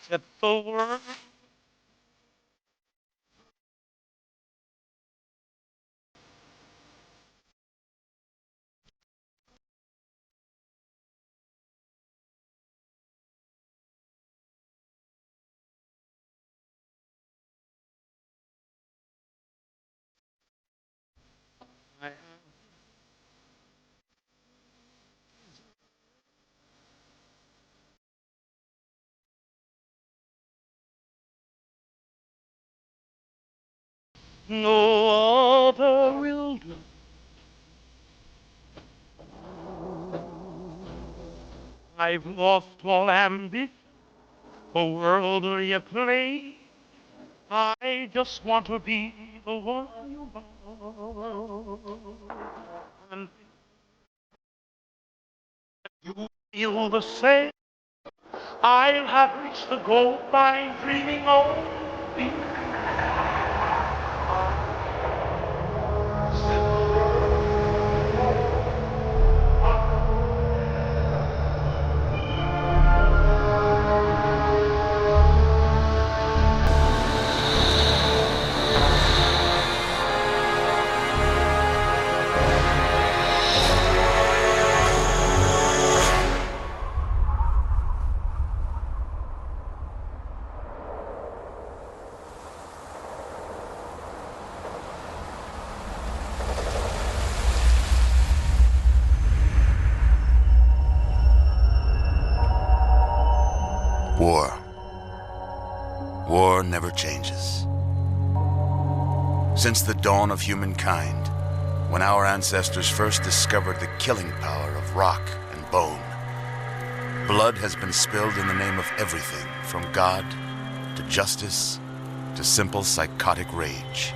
Set the world. No other will do. I've lost all ambition for worldly acclaim. I just want to be the one you love. And you feel the same. I'll have reached the goal by dreaming of. War. War never changes. Since the dawn of humankind, when our ancestors first discovered the killing power of rock and bone, blood has been spilled in the name of everything from God to justice to simple psychotic rage.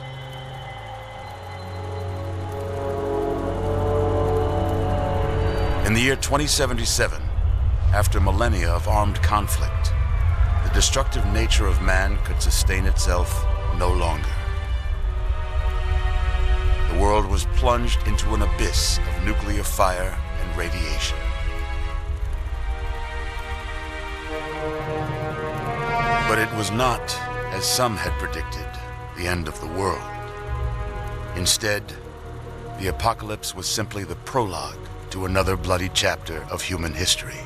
In the year 2077, after millennia of armed conflict, the destructive nature of man could sustain itself no longer. The world was plunged into an abyss of nuclear fire and radiation. But it was not, as some had predicted, the end of the world. Instead, the apocalypse was simply the prologue to another bloody chapter of human history.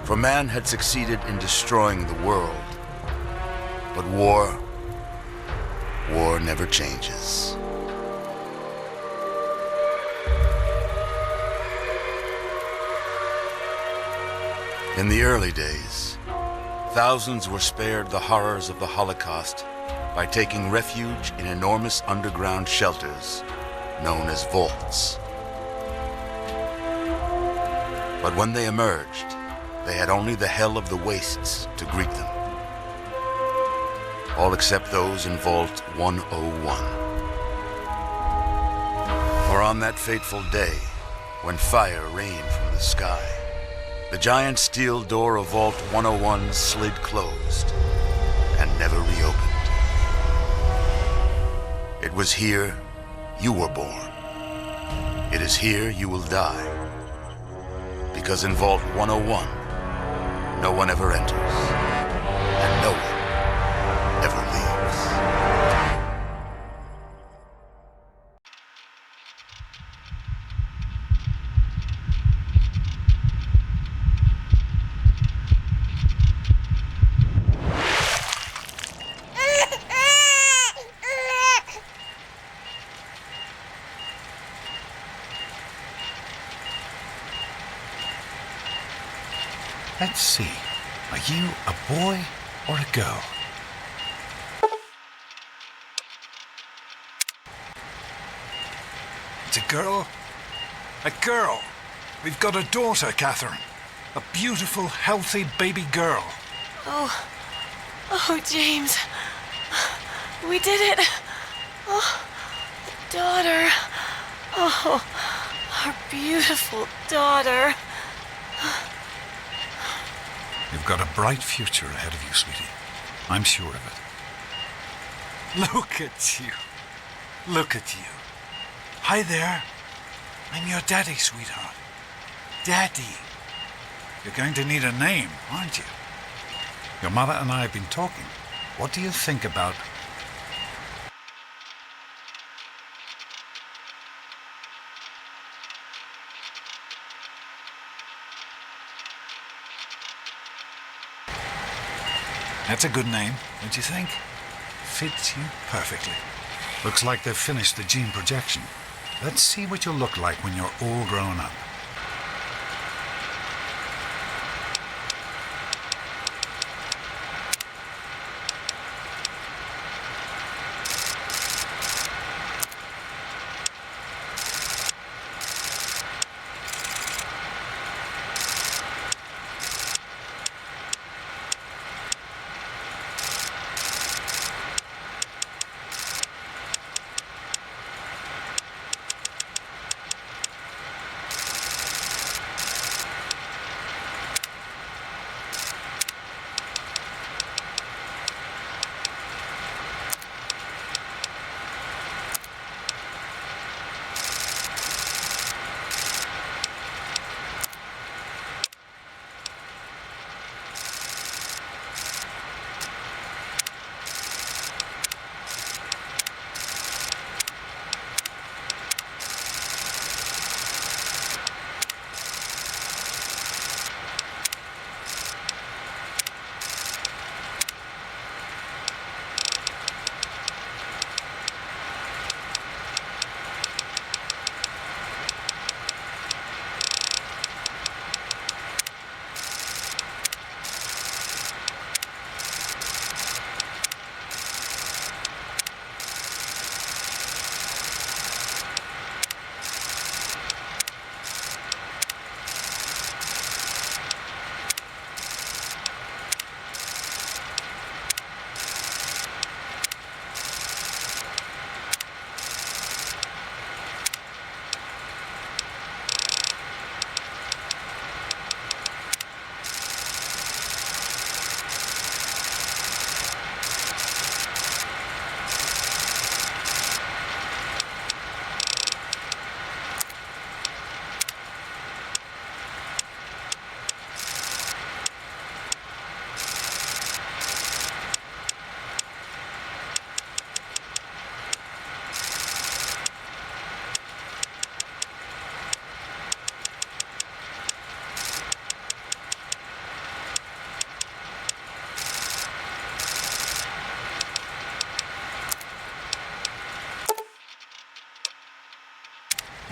For man had succeeded in destroying the world. But war never changes. In the early days, thousands were spared the horrors of the Holocaust by taking refuge in enormous underground shelters known as vaults. But when they emerged, they had only the hell of the wastes to greet them. All except those in Vault 101. For on that fateful day, when fire rained from the sky, the giant steel door of Vault 101 slid closed and never reopened. It was here you were born. It is here you will die. Because in Vault 101, no one ever enters, and no one ever leaves. Let's see. Are you a boy or a girl? It's a girl? A girl! We've got a daughter, Catherine. A beautiful, healthy baby girl. Oh, James. We did it. Oh, the daughter. Oh, our beautiful daughter. You've got a bright future ahead of you, sweetie. I'm sure of it. Look at you. Look at you. Hi there. I'm your daddy, sweetheart. Daddy. You're going to need a name, aren't you? Your mother and I have been talking. What do you think about... That's a good name, don't you think? Fits you perfectly. Looks like they've finished the gene projection. Let's see what you'll look like when you're all grown up.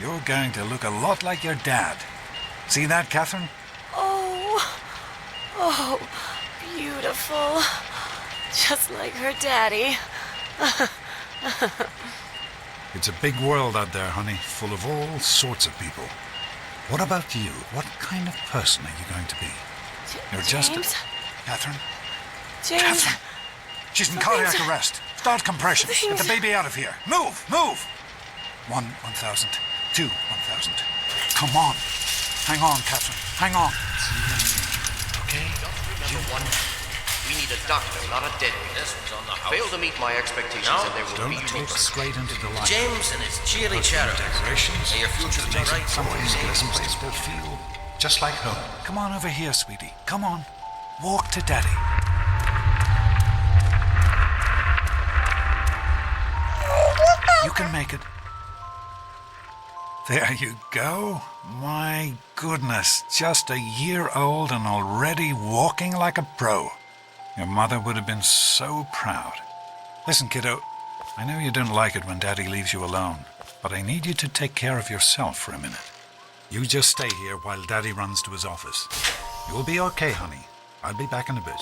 You're going to look a lot like your dad. See that, Catherine? Oh, beautiful. Just like her daddy. It's a big world out there, honey, full of all sorts of people. What about you? What kind of person are you going to be? You're just James? Catherine? James? Catherine! She's in cardiac arrest. Start compression. Get the baby out of here. Move! Move! 1,000. 1,000. Come on. Hang on, Catherine. Hang on. Okay? Just remember one thing. We need a doctor, not a deadbeat. This one's on the house. Fail to meet my expectations and there will Don't be talk straight into the light. James and his cheerly chatter. Decorations. May your future be bright. Something this place will feel just like home. Come on over here, sweetie. Come on. Walk to Daddy. You can make it. There you go. My goodness, just a year old and already walking like a pro. Your mother would have been so proud. Listen, kiddo, I know you don't like it when Daddy leaves you alone, but I need you to take care of yourself for a minute. You just stay here while Daddy runs to his office. You'll be okay, honey. I'll be back in a bit.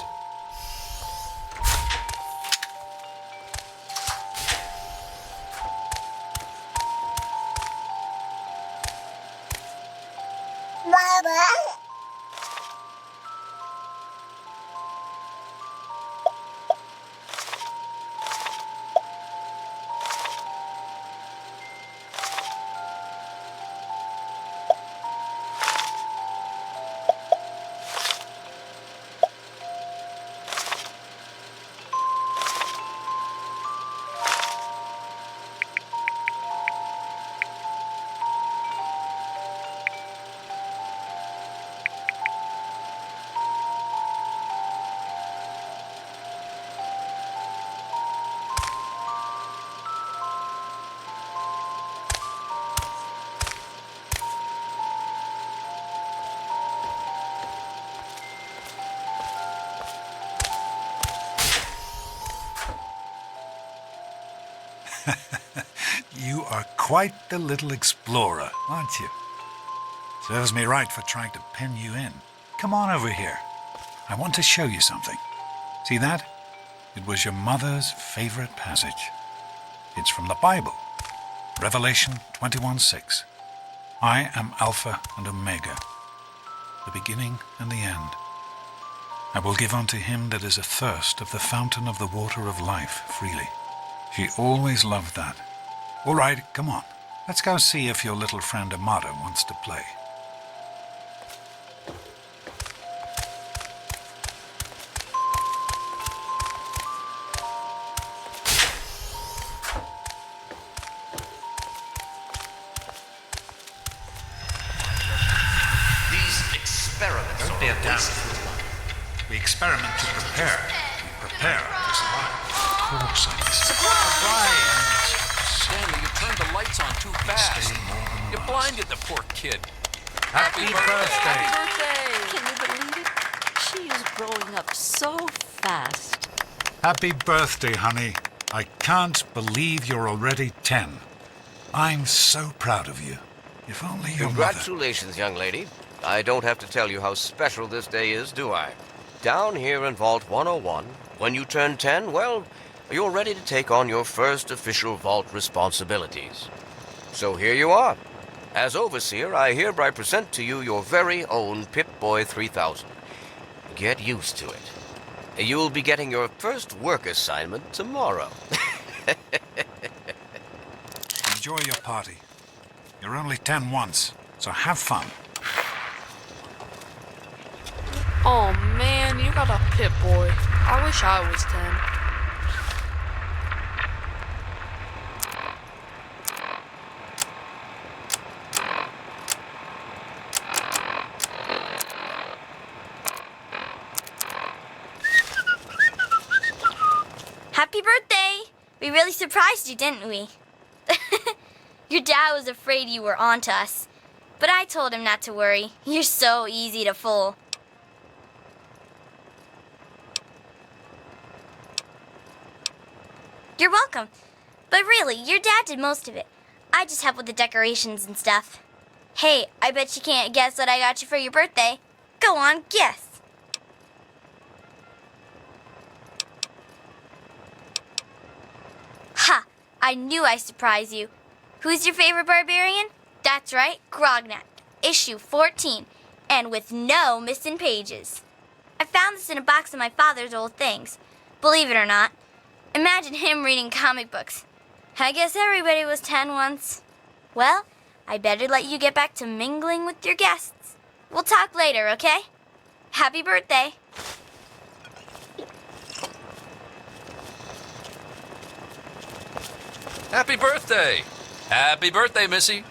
You are quite the little explorer, aren't you? Serves me right for trying to pen you in. Come on over here. I want to show you something. See that? It was your mother's favorite passage. It's from the Bible. Revelation 21:6. I am Alpha and Omega, the beginning and the end. I will give unto him that is athirst of the fountain of the water of life freely. She always loved that. All right, come on. Let's go see if your little friend Amada wants to play. Experiments Don't bear down. We experiment to prepare. We prepare to survive. Of course I listen. Surprise! Stanley, you turned the lights on too fast. Stay more than You once. blinded the poor kid. Happy birthday! Can you believe it? She is growing up so fast. Happy birthday, honey. I can't believe you're already 10. I'm so proud of you. If only your mother... Congratulations, young lady. I don't have to tell you how special this day is, do I? Down here in Vault 101, when you turn 10, well, you're ready to take on your first official vault responsibilities. So here you are. As Overseer, I hereby present to you your very own Pip-Boy 3000. Get used to it. You'll be getting your first work assignment tomorrow. Enjoy your party. You're only 10 once, so have fun. Oh man, you got a Pip-Boy. I wish I was 10. Happy birthday! We really surprised you, didn't we? Your dad was afraid you were onto us, but I told him not to worry. You're so easy to fool. You're welcome. But really, your dad did most of it. I just helped with the decorations and stuff. Hey, I bet you can't guess what I got you for your birthday. Go on, guess. Ha! I knew I'd surprise you. Who's your favorite barbarian? That's right, Grognak, issue 14, and with no missing pages. I found this in a box of my father's old things. Believe it or not. Imagine him reading comic books. I guess everybody was 10 once. Well, I better let you get back to mingling with your guests. We'll talk later, okay? Happy birthday. Happy birthday! Happy birthday, Missy.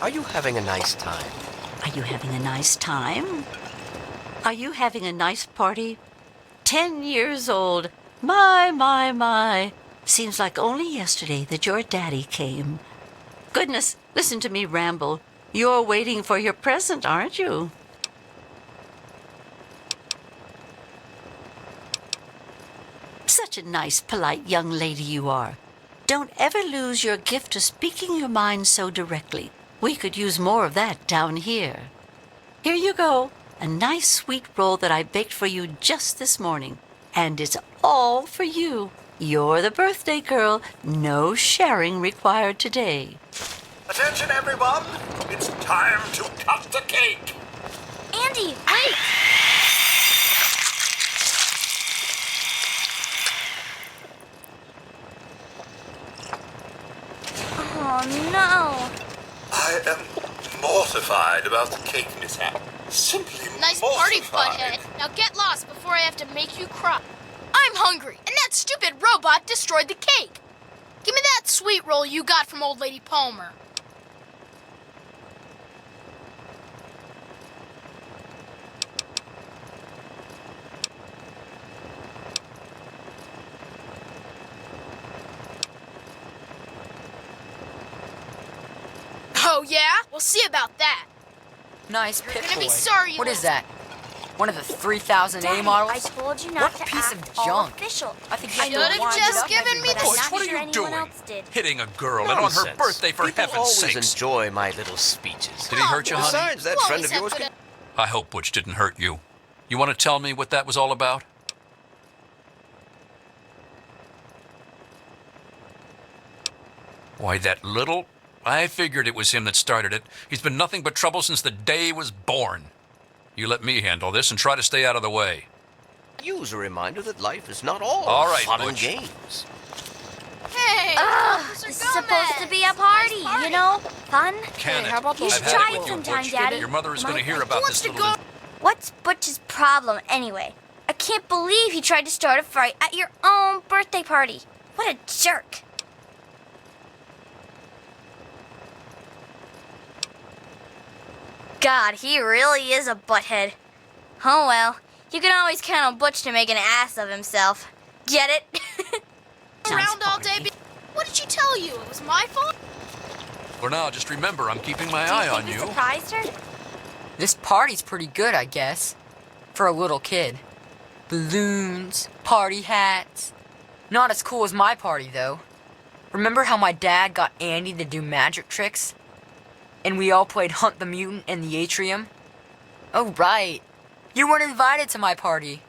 Are you having a nice time? Are you having a nice time? Are you having a nice party? 10 years old. My. Seems like only yesterday that your daddy came. Goodness, listen to me ramble. You're waiting for your present, aren't you? Such a nice, polite young lady you are. Don't ever lose your gift of speaking your mind so directly. We could use more of that down here. Here you go. A nice sweet roll that I baked for you just this morning. And it's all for you. You're the birthday girl. No sharing required today. Attention, everyone! It's time to cut the cake! Andy, wait! Oh, no. I am mortified about the cake mishap. Simply Nice party, butthead. Now get lost before I have to make you cry. I'm hungry, and that stupid robot destroyed the cake. Give me that sweet roll you got from old lady Palmer. Oh, yeah? We'll see about that. Nice You're Pip gonna Boy. be sorry you What is listened. that? One of the 3000A models? I told you not what to piece act of all junk? official. I think you should have just given me the... Butch, what are you doing? Hitting a girl and on her birthday, for People heaven's always sakes. enjoy my little speeches. Did he hurt you, honey? Besides, that friend of yours could... I hope Butch didn't hurt you. You want to tell me what that was all about? Why, that little... I figured it was him that started it. He's been nothing but trouble since the day he was born. You let me handle this and try to stay out of the way. Use a reminder that life is not all, right, fun and Butch. games. Hey, This is supposed to be a party, you know? Fun. Can it? how about You those should I've had try it it with you, sometime, Butch. Daddy. Your mother is going to hear about this little... What's Butch's problem, anyway? I can't believe he tried to start a fight at your own birthday party. What a jerk. God, he really is a butthead. Oh well, you can always count on Butch to make an ass of himself. Get it? around all day. What did she tell you? It was my fault? For now, just remember, I'm keeping my Do eye you on think you. we surprised her? This party's pretty good, I guess. For a little kid. Balloons, party hats. Not as cool as my party, though. Remember how my dad got Andy to do magic tricks? And we all played Hunt the Mutant in the atrium? Oh, right. You weren't invited to my party.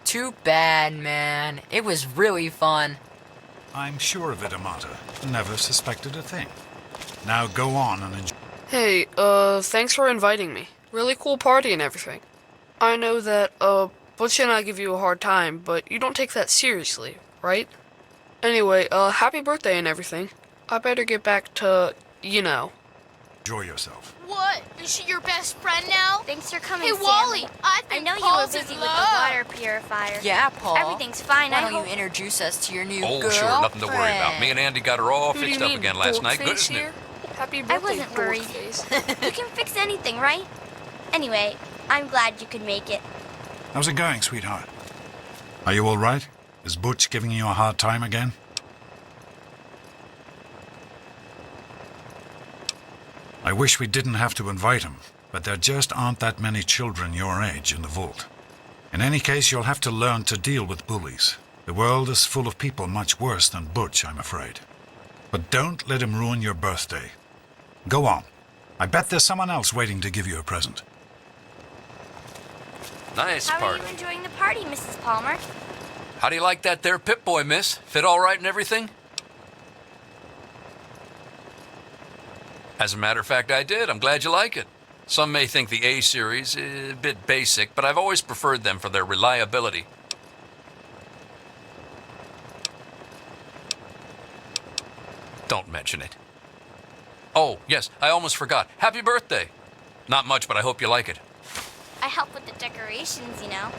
Too bad, man. It was really fun. I'm sure of it, Amata. Never suspected a thing. Now go on and enjoy. Hey, thanks for inviting me. Really cool party and everything. I know that, Butch and I give you a hard time, but you don't take that seriously, right? Anyway, happy birthday and everything. I better get back to, you know. Enjoy yourself. What? Is she your best friend now? Thanks for coming, Hey, Stanley. Wally, I I think know Paul's you in were busy with love. the water purifier. Yeah, Paul. Everything's fine, Why I don't hope. you introduce us to your new Oh, girlfriend? sure, nothing to worry about. Me and Andy got her all Who do you fixed up mean, again last night. Good Dork as Face new. here? Happy birthday, I wasn't Dork worried. Face. You can fix anything, right? Anyway, I'm glad you could make it. How's it going, sweetheart? Are you all right? Is Butch giving you a hard time again? I wish we didn't have to invite him, but there just aren't that many children your age in the vault. In any case, you'll have to learn to deal with bullies. The world is full of people much worse than Butch, I'm afraid. But don't let him ruin your birthday. Go on. I bet there's someone else waiting to give you a present. Nice How are party. you enjoying the party, Mrs. Palmer? How do you like that there Pip-Boy, miss? Fit all right and everything? As a matter of fact, I did. I'm glad you like it. Some may think the A series is a bit basic, but I've always preferred them for their reliability. Don't mention it. Oh, yes, I almost forgot. Happy birthday. Not much, but I hope you like it. I help with the decorations, you know.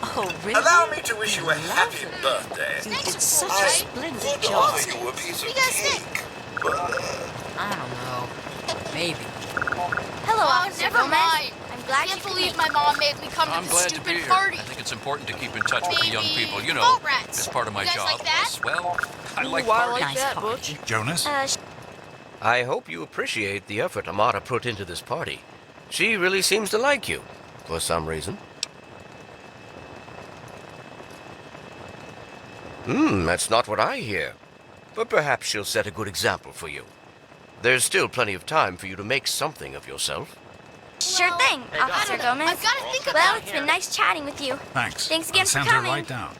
Oh, really? Allow me to wish you a happy birthday. You did such I a splendid would job. offer you a piece of You guys cake, but I don't know. Maybe. Hello, Oh, Officer never Gomez. mind. I'm I glad can't you could believe make my mom made me come I'm to glad this to be stupid here. party. I think it's important to keep in touch with the young Maybe people. You know, boat rats. it's part of my You guys job. like that? Well, I Ooh, like I parties. like that, Butch. Jonas? I hope you appreciate the effort Amata put into this party. She really seems to like you, for some reason. That's not what I hear. But perhaps she'll set a good example for you. There's still plenty of time for you to make something of yourself. Sure thing, Officer Gomez. I've got to think about Well, it's been nice chatting with you. Thanks. Thanks again I'll for send her coming. right down.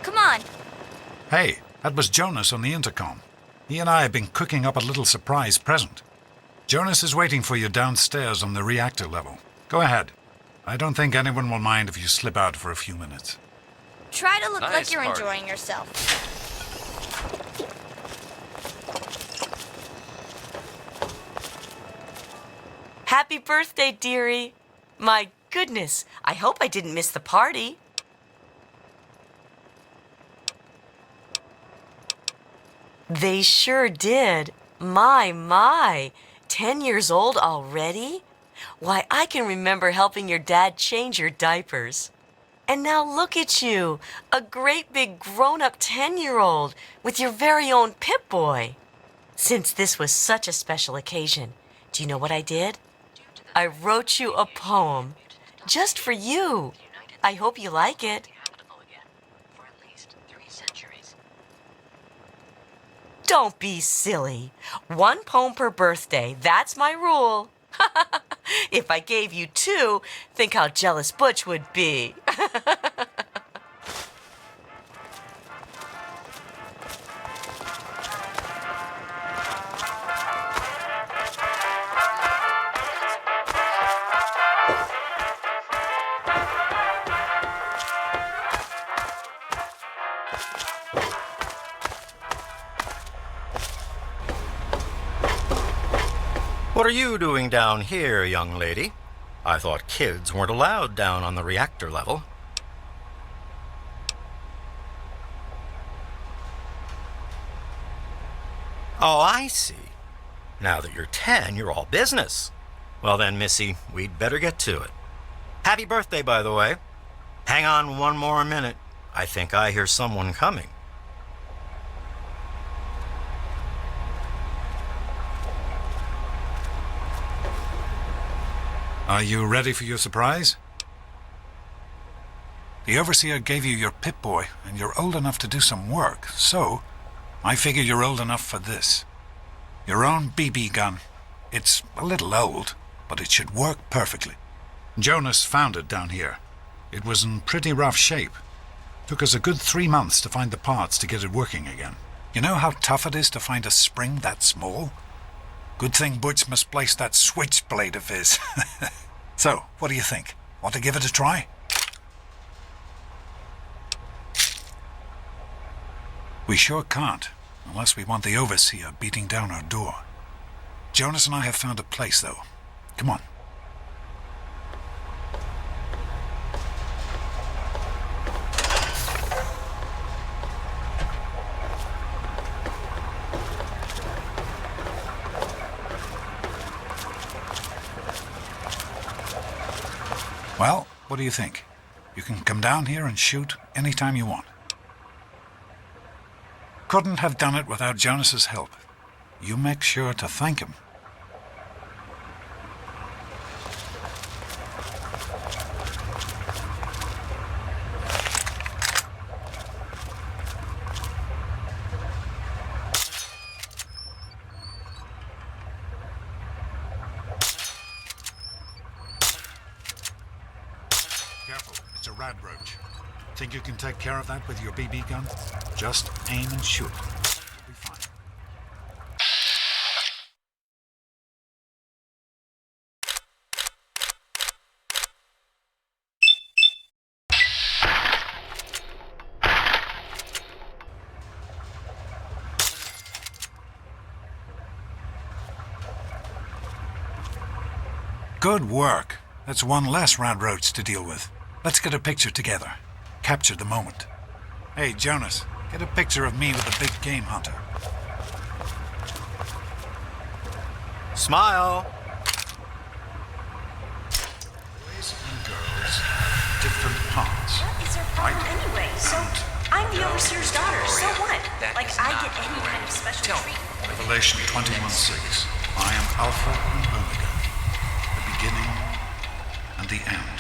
Come on. Hey, that was Jonas on the intercom. He and I have been cooking up a little surprise present. Jonas is waiting for you downstairs on the reactor level. Go ahead. I don't think anyone will mind if you slip out for a few minutes. Try to look like Nice you're party. enjoying yourself. Happy birthday, dearie. My goodness, I hope I didn't miss the party. They sure did. My. 10 years old already? Why, I can remember helping your dad change your diapers. And now look at you, a great big grown-up 10-year-old with your very own Pip-Boy. Since this was such a special occasion, do you know what I did? I wrote you a poem. just for you. I hope you like it. Don't be silly. 1 poem per birthday, that's my rule. If I gave you 2, think how jealous Butch would be. What are you doing down here, young lady? I thought kids weren't allowed down on the reactor level. Oh, I see. Now that you're 10, you're all business. Well then, Missy, we'd better get to it. Happy birthday, by the way. Hang on one more minute. I think I hear someone coming. Are you ready for your surprise? The Overseer gave you your Pip-Boy, and you're old enough to do some work, so I figure you're old enough for this. Your own BB gun. It's a little old, but it should work perfectly. Jonas found it down here. It was in pretty rough shape. Took us a good 3 months to find the parts to get it working again. You know how tough it is to find a spring that small? Good thing Butch misplaced that switchblade of his. So, what do you think? Want to give it a try? We sure can't, unless we want the Overseer beating down our door. Jonas and I have found a place, though. Come on. Well, what do you think? You can come down here and shoot anytime you want. Couldn't have done it without Jonas's help. You make sure to thank him. Careful, it's a rad roach. Think you can take care of that with your BB gun? Just aim and shoot. You'll be fine. Good work. That's one less rad roach to deal with. Let's get a picture together. Capture the moment. Hey, Jonas, get a picture of me with the big game hunter. Smile. Boys and girls, different parts. What is your problem anyway? So, I'm the Overseer's daughter, so what? Like, I get any kind of special treatment. Revelation 21:6. I am Alpha and Omega, the beginning and the end.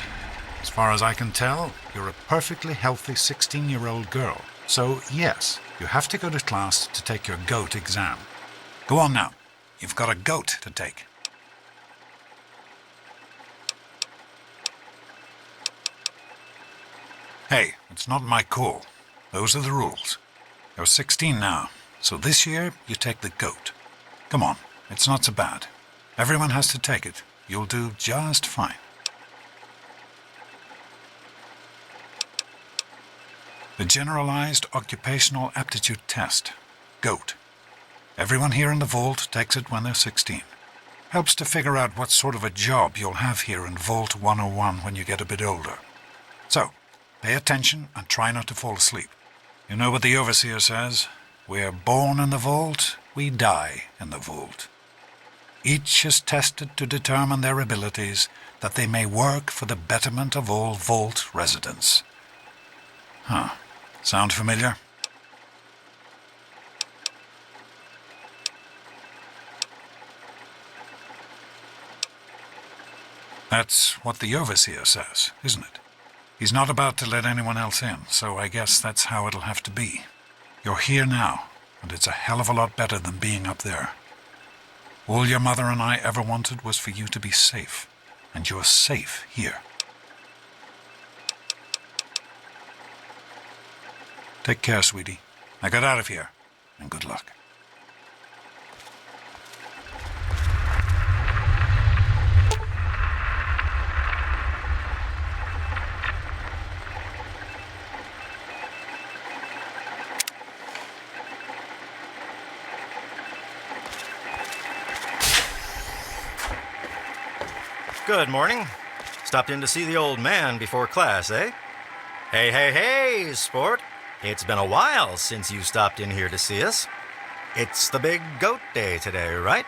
As far as I can tell, you're a perfectly healthy 16-year-old girl. So, yes, you have to go to class to take your GOAT exam. Go on now. You've got a GOAT to take. Hey, it's not my call. Those are the rules. You're 16 now, so this year you take the GOAT. Come on, it's not so bad. Everyone has to take it. You'll do just fine. The Generalized Occupational Aptitude Test, GOAT. Everyone here in the vault takes it when they're 16. Helps to figure out what sort of a job you'll have here in Vault 101 when you get a bit older. So, pay attention and try not to fall asleep. You know what the Overseer says? We're born in the vault, we die in the vault. Each is tested to determine their abilities, that they may work for the betterment of all vault residents. Huh. Sound familiar? That's what the overseer says, isn't it? He's not about to let anyone else in, so I guess that's how it'll have to be. You're here now, and it's a hell of a lot better than being up there. All your mother and I ever wanted was for you to be safe, and you're safe here. Take care, sweetie. Now get out of here, and good luck. Good morning. Stopped in to see the old man before class, eh? Hey, hey, hey, sport. It's been a while since you stopped in here to see us. It's the big goat day today, right?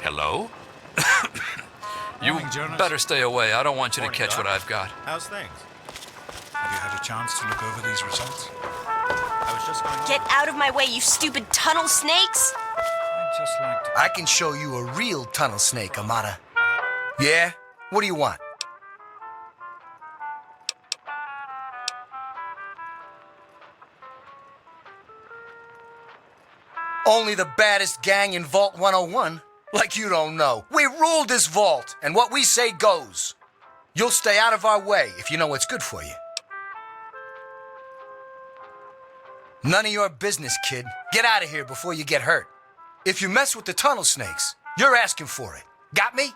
Hello? You better stay away. I don't want you to catch what I've got. How's things? Have you had a chance to look over these results? I was just going... Get out of my way, you stupid tunnel snakes! I can show you a real tunnel snake, Amata. Yeah? What do you want? Only the baddest gang in Vault 101? Like you don't know. We ruled this vault, and what we say goes. You'll stay out of our way if you know what's good for you. None of your business, kid. Get out of here before you get hurt. If you mess with the tunnel snakes, you're asking for it. Got me?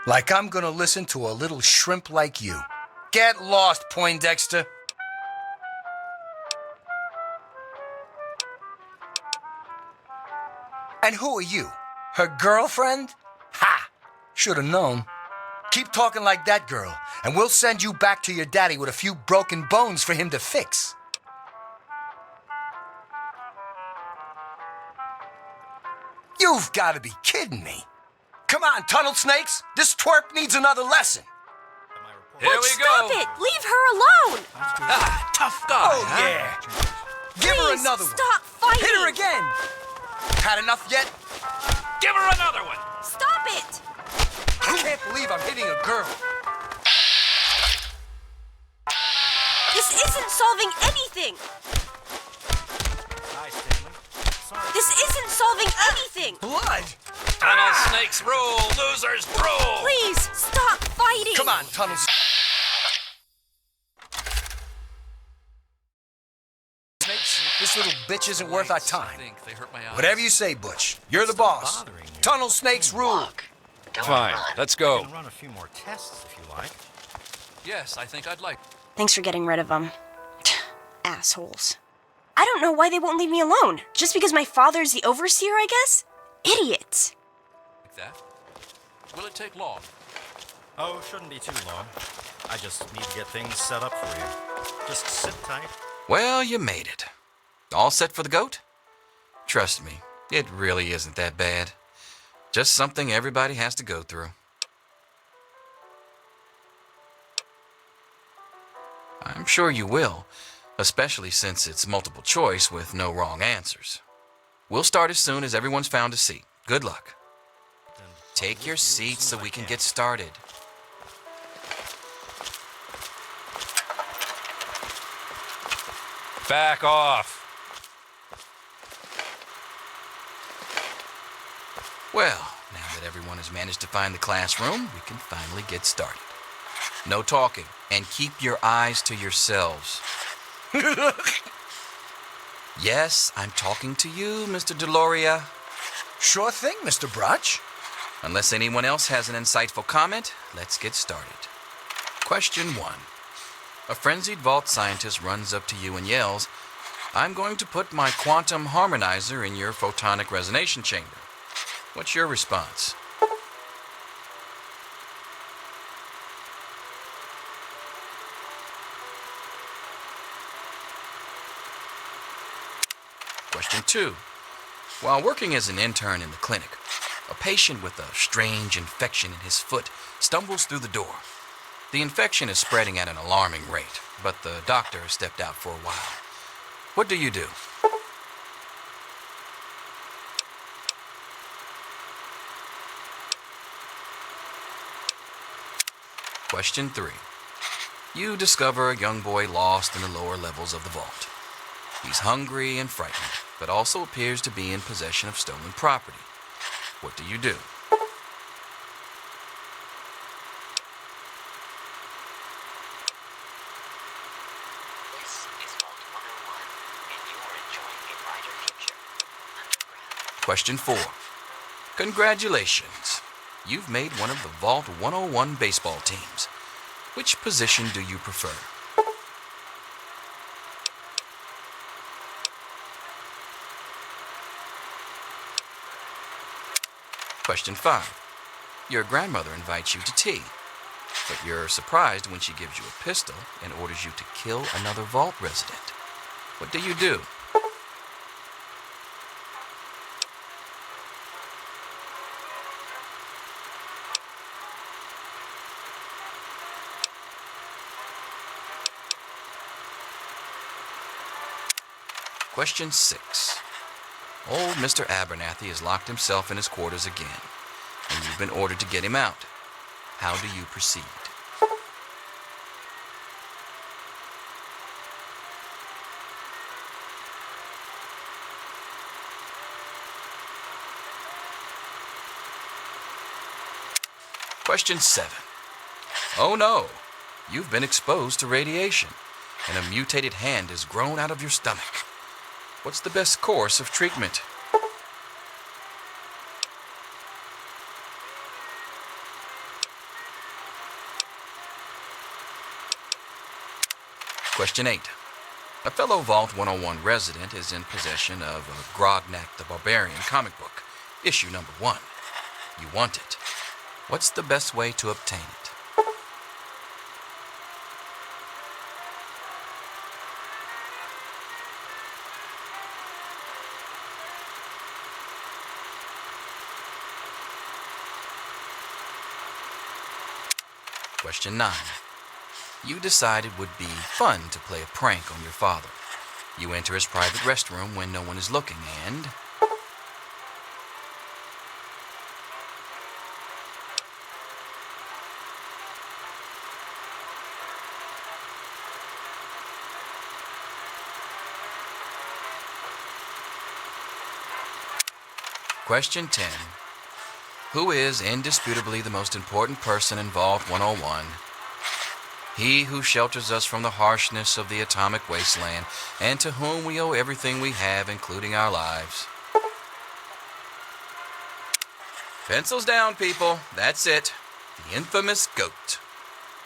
Like I'm gonna listen to a little shrimp like you. Get lost, Poindexter. And who are you? Her girlfriend? Ha! Should've known. Keep talking like that girl, and we'll send you back to your daddy with a few broken bones for him to fix. You've got to be kidding me. Come on, tunnel snakes. This twerp needs another lesson. Here we Stop go. it! Leave her alone! Ah, tough guy. Oh, huh? yeah. Give her Please, another one. stop fighting! Hit her again. Had enough yet? Give her another one. Stop it! I can't believe I'm hitting a girl. This isn't solving anything! This isn't solving anything! Blood! Tunnel snakes rule, losers rule. Please, stop fighting! Come on, tunnel. Snakes, this little bitch isn't worth our time. They hurt my eyes. Whatever you say, Butch. You're the boss. Tunnel snakes rule. Fine, let's We go. can run a few more tests if you like. Yes, I think I'd like. Thanks for getting rid of them. Assholes. I don't know why they won't leave me alone. Just because my father's the overseer, I guess? Idiots. Like that. Will it take long? Oh, shouldn't be too long. I just need to get things set up for you. Just sit tight. Well, you made it. All set for the goat? Trust me, it really isn't that bad. Just something everybody has to go through. I'm sure you will, especially since it's multiple choice with no wrong answers. We'll start as soon as everyone's found a seat. Good luck. Take your seats so we can get started. Back off. Well, now that everyone has managed to find the classroom, we can finally get started. No talking, and keep your eyes to yourselves. Yes, I'm talking to you, Mr. Deloria. Sure thing, Mr. Brotch. Unless anyone else has an insightful comment, let's get started. Question 1. A frenzied vault scientist runs up to you and yells, "I'm going to put my quantum harmonizer in your photonic resonation chamber." What's your response? Question 2. While working as an intern in the clinic, a patient with a strange infection in his foot stumbles through the door. The infection is spreading at an alarming rate, but the doctor has stepped out for a while. What do you do? Question 3. You discover a young boy lost in the lower levels of the vault. He's hungry and frightened, but also appears to be in possession of stolen property. What do you do? Question 4. Congratulations. You've made one of the Vault 101 baseball teams. Which position do you prefer? Question 5. Your grandmother invites you to tea, but you're surprised when she gives you a pistol and orders you to kill another Vault resident. What do you do? Question 6. Old Mr. Abernathy has locked himself in his quarters again, and you've been ordered to get him out. How do you proceed? Question 7. Oh no, you've been exposed to radiation, and a mutated hand has grown out of your stomach. What's the best course of treatment? Question 8. A fellow Vault 101 resident is in possession of a Grognak the Barbarian comic book, issue number 1. You want it. What's the best way to obtain it? Question 9. You decide it would be fun to play a prank on your father. You enter his private restroom when no one is looking and... Question 10. Who is indisputably the most important person in Vault 101? He who shelters us from the harshness of the atomic wasteland, and to whom we owe everything we have, including our lives. Pencils down, people. That's it. The infamous GOAT.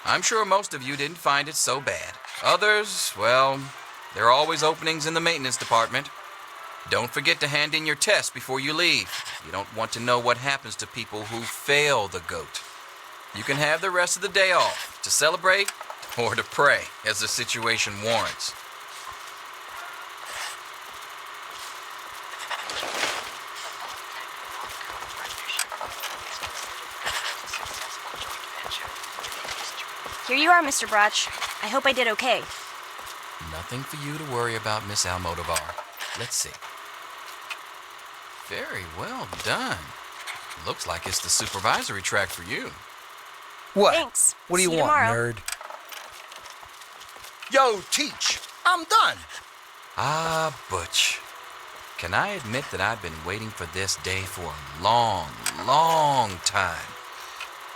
I'm sure most of you didn't find it so bad. Others, well, there are always openings in the maintenance department. Don't forget to hand in your test before you leave. You don't want to know what happens to people who fail the GOAT. You can have the rest of the day off to celebrate or to pray as the situation warrants. Here you are, Mr. Broch. I hope I did okay. Nothing for you to worry about, Miss Almodovar. Let's see. Very well done. Looks like it's the supervisory track for you. What? Thanks. What do you See you want, tomorrow. nerd? Yo, teach. I'm done. Ah, Butch. Can I admit that I've been waiting for this day for a long, long time?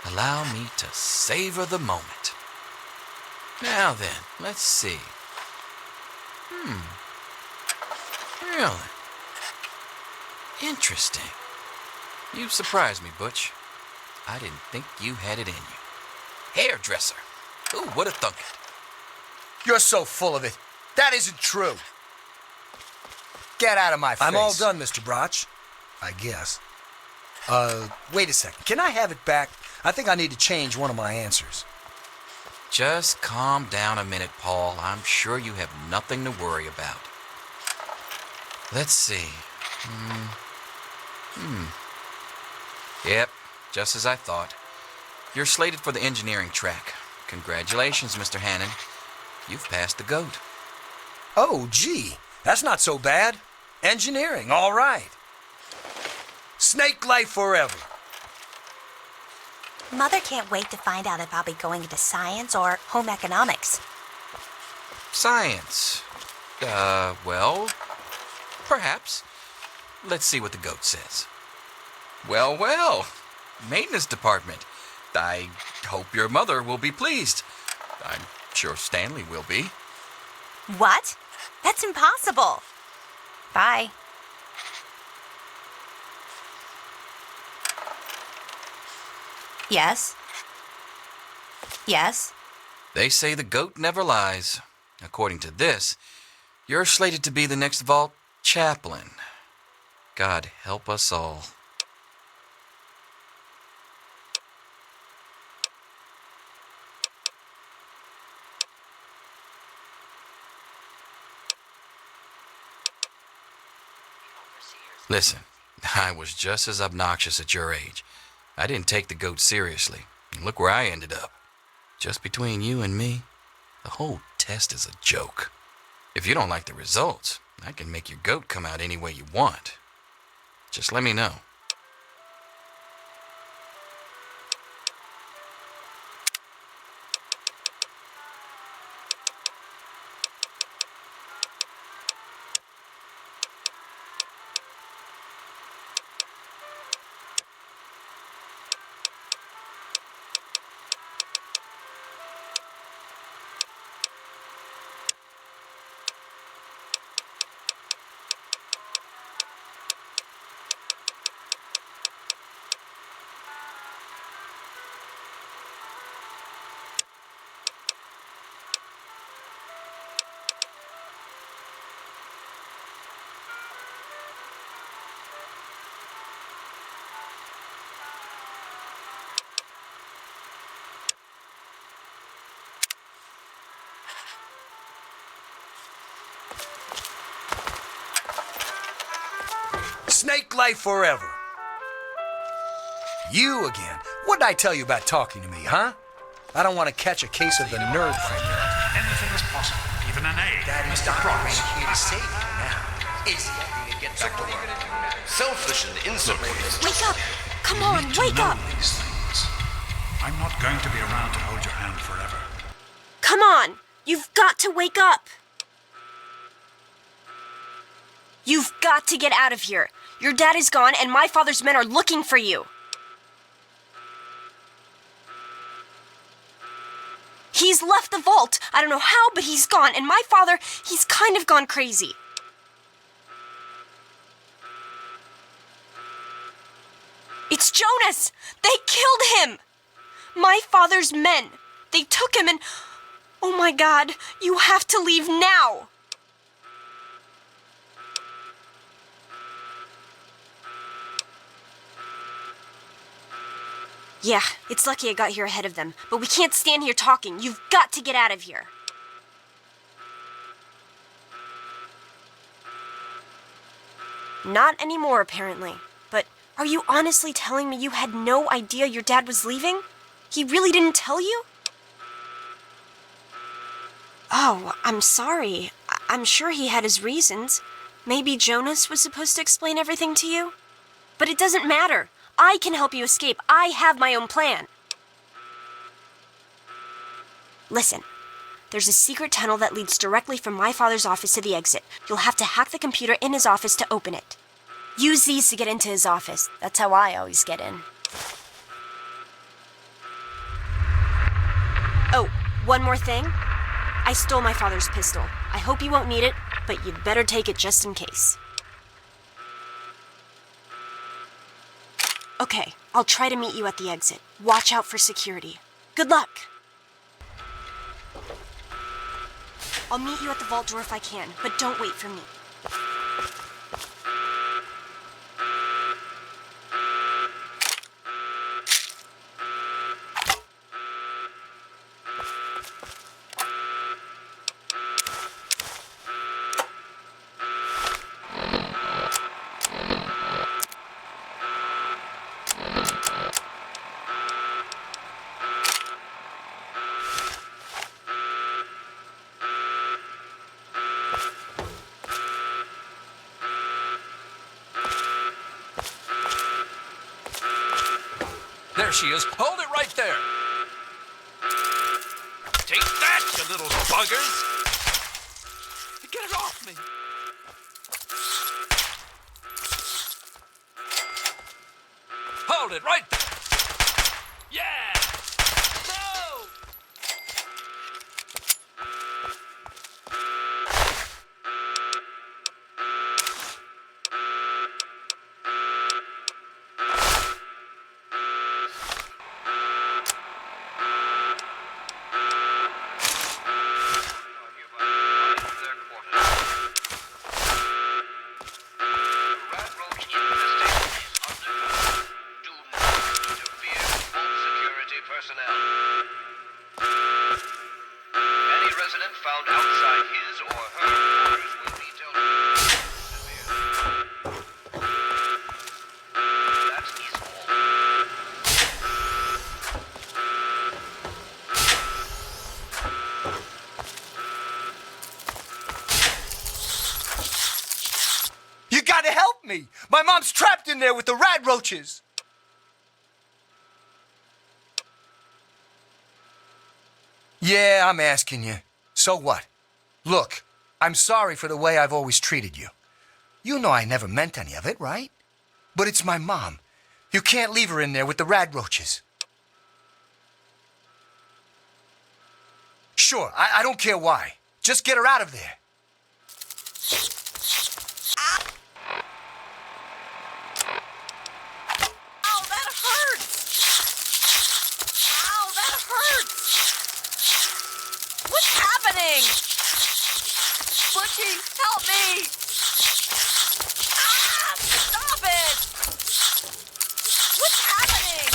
Allow me to savor the moment. Now then, let's see. Really? Interesting. You've surprised me, Butch. I didn't think you had it in you. Hairdresser. Who would have thunk it? You're so full of it. That isn't true. Get out of my face. I'm all done, Mr. Broch. I guess. Wait a second. Can I have it back? I think I need to change one of my answers. Just calm down a minute, Paul. I'm sure you have nothing to worry about. Let's see. Yep, just as I thought. You're slated for the engineering track. Congratulations, Mr. Hannon. You've passed the GOAT. Oh, gee. That's not so bad. Engineering, all right. Snake life forever. Mother can't wait to find out if I'll be going into science or home economics. Science. Well, perhaps. Let's see what the goat says. Well, maintenance department. I hope your mother will be pleased. I'm sure Stanley will be. What? That's impossible. Bye. Yes? Yes? They say the goat never lies. According to this, you're slated to be the next vault chaplain. God help us all. Listen, I was just as obnoxious at your age. I didn't take the goat seriously. And look where I ended up. Just between you and me, the whole test is a joke. If you don't like the results, I can make your goat come out any way you want. Just let me know. Snake life forever. You again. What did I tell you about talking to me, huh? I don't want to catch a case of the nerd from you. Anything is possible, even an A. Daddy's doctor ain't here to save you now. Is he? So what are you going to do now? Selfish and insular. Wake up! Come on, wake up! These things. I'm not going to be around to hold your hand forever. Come on! You've got to wake up! You've got to get out of here. Your dad is gone, and my father's men are looking for you. He's left the vault. I don't know how, but he's gone, and my father, he's kind of gone crazy. It's Jonas! They killed him! My father's men. They took him and... Oh my God, you have to leave now! Yeah, it's lucky I got here ahead of them, but we can't stand here talking. You've got to get out of here. Not anymore, apparently. But are you honestly telling me you had no idea your dad was leaving? He really didn't tell you? Oh, I'm sorry. I'm sure he had his reasons. Maybe Jonas was supposed to explain everything to you? But it doesn't matter. I can help you escape. I have my own plan. Listen, there's a secret tunnel that leads directly from my father's office to the exit. You'll have to hack the computer in his office to open it. Use these to get into his office. That's how I always get in. Oh, one more thing. I stole my father's pistol. I hope you won't need it, but you'd better take it just in case. Okay, I'll try to meet you at the exit. Watch out for security. Good luck! I'll meet you at the vault door if I can, but don't wait for me. she is. Hold it right there. Take that, you little buggers. Get it off me. Hold it right there. Yeah. No. You gotta help me! My mom's trapped in there with the rad roaches! Yeah, I'm asking you. So what? Look, I'm sorry for the way I've always treated you. You know I never meant any of it, right? But it's my mom. You can't leave her in there with the rad roaches. Sure, I don't care why. Just get her out of there. Ow, that hurts! Ow, that hurts! What's happening? Butchie, help me! Ah, stop it! What's happening?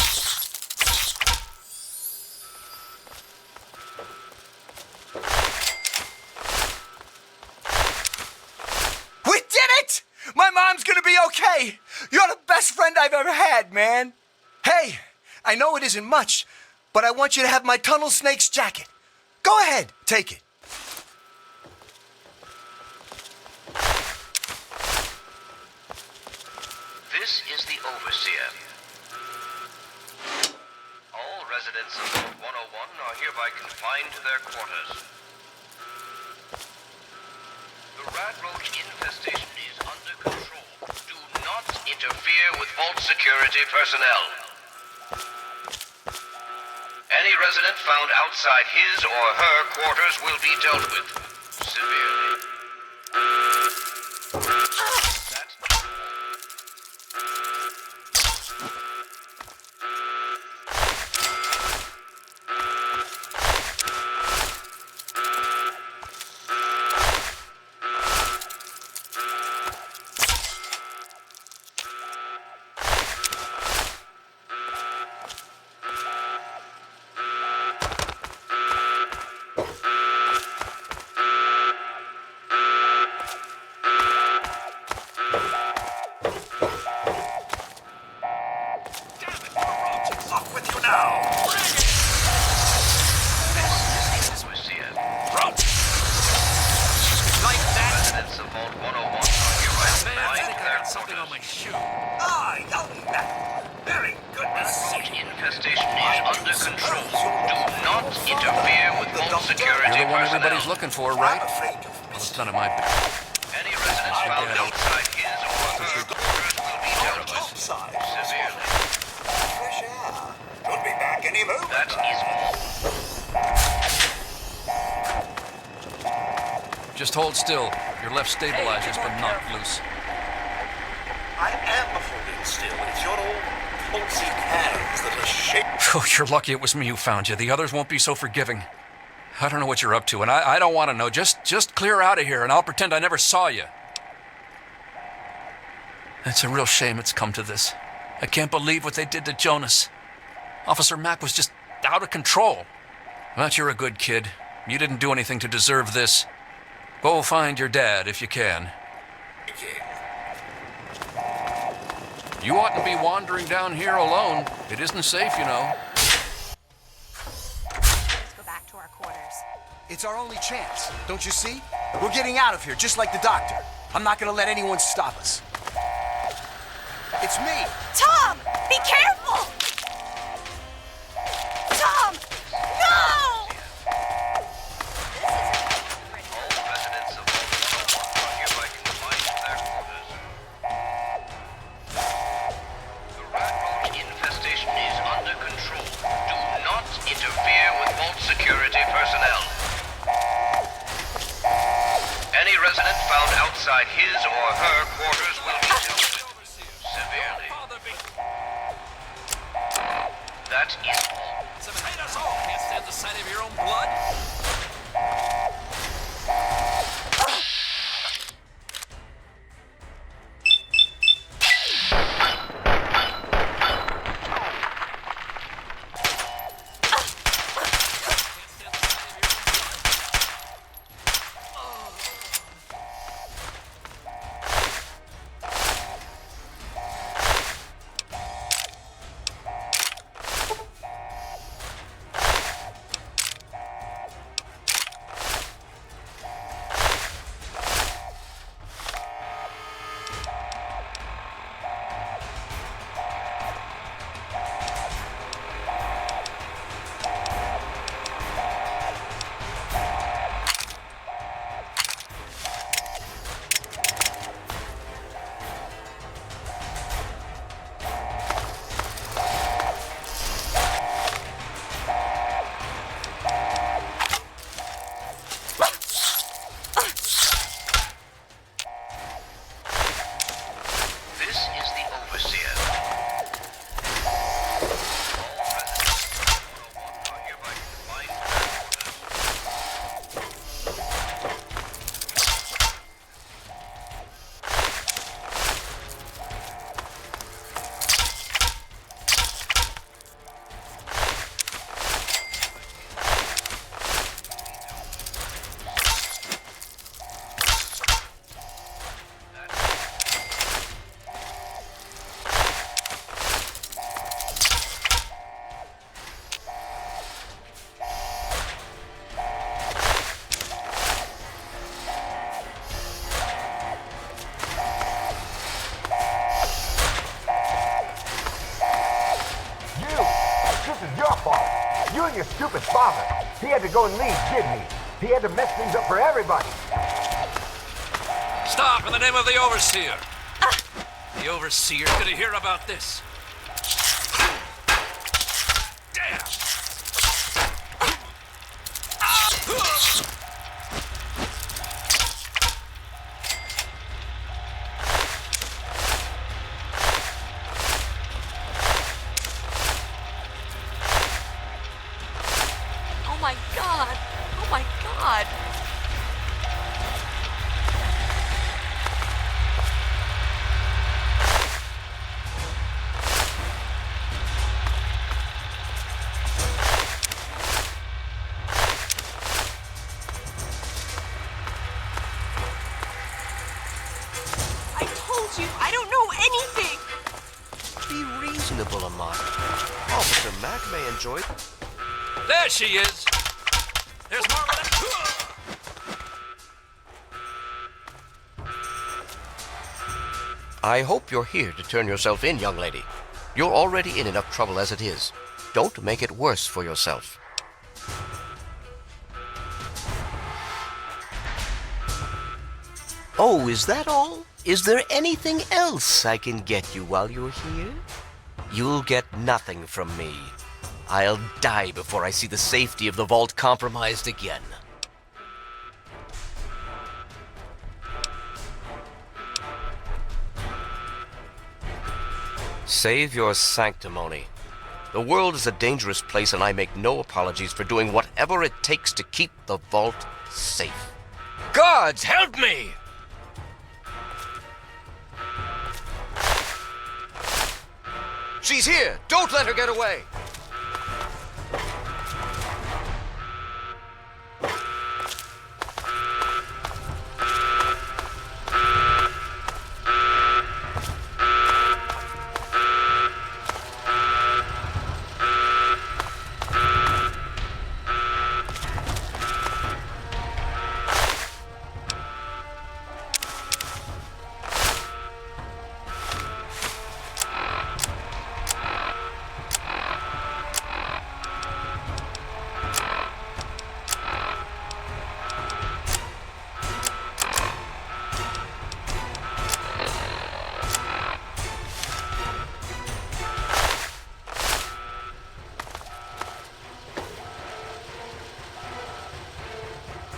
We did it! My mom's gonna be okay! You're the best friend I've ever had, man! Hey, I know it isn't much, but I want you to have my tunnel snake's jacket. Go ahead, take it. This is the Overseer. All residents of Vault 101 are hereby confined to their quarters. The rad roach infestation is under control. Do not interfere with Vault security personnel. Any resident found outside his or her quarters will be dealt with severely. For, right? Well, it's none of my business. Any residents found outside his or her quarters will be dealt with severely. Fresh air. Could be back any moment. That is all. Just hold still. Your left stabilizer's been knocked loose. I am holding still. It's your old pulsy hands that are shaking. Oh, you're lucky it was me who found you. The others won't be so forgiving. I don't know what you're up to, and I don't want to know. Just clear out of here, and I'll pretend I never saw you. It's a real shame it's come to this. I can't believe what they did to Jonas. Officer Mack was just out of control. But you're a good kid. You didn't do anything to deserve this. Go find your dad if you can. You oughtn't be wandering down here alone. It isn't safe, you know. It's our only chance, don't you see? We're getting out of here, just like the doctor. I'm not gonna let anyone stop us. It's me! Tom! Be careful! inside his or her quarters will be dealt with severely. That is all. Some hate us all. Can't stand the sight of your own blood. You and your stupid father. He had to go and leave, didn't he? He had to mess things up for everybody. Stop, in the name of the Overseer. The Overseer's gonna hear about this. Damn! Oh my God! Oh my God! I told you, I don't know anything. Be reasonable, Amata. Officer Mack may enjoy it. There she is! There's more of them. I hope you're here to turn yourself in, young lady. You're already in enough trouble as it is. Don't make it worse for yourself. Oh, is that all? Is there anything else I can get you while you're here? You'll get nothing from me. I'll die before I see the safety of the vault compromised again. Save your sanctimony. The world is a dangerous place, and I make no apologies for doing whatever it takes to keep the vault safe. Guards, help me! She's here! Don't let her get away!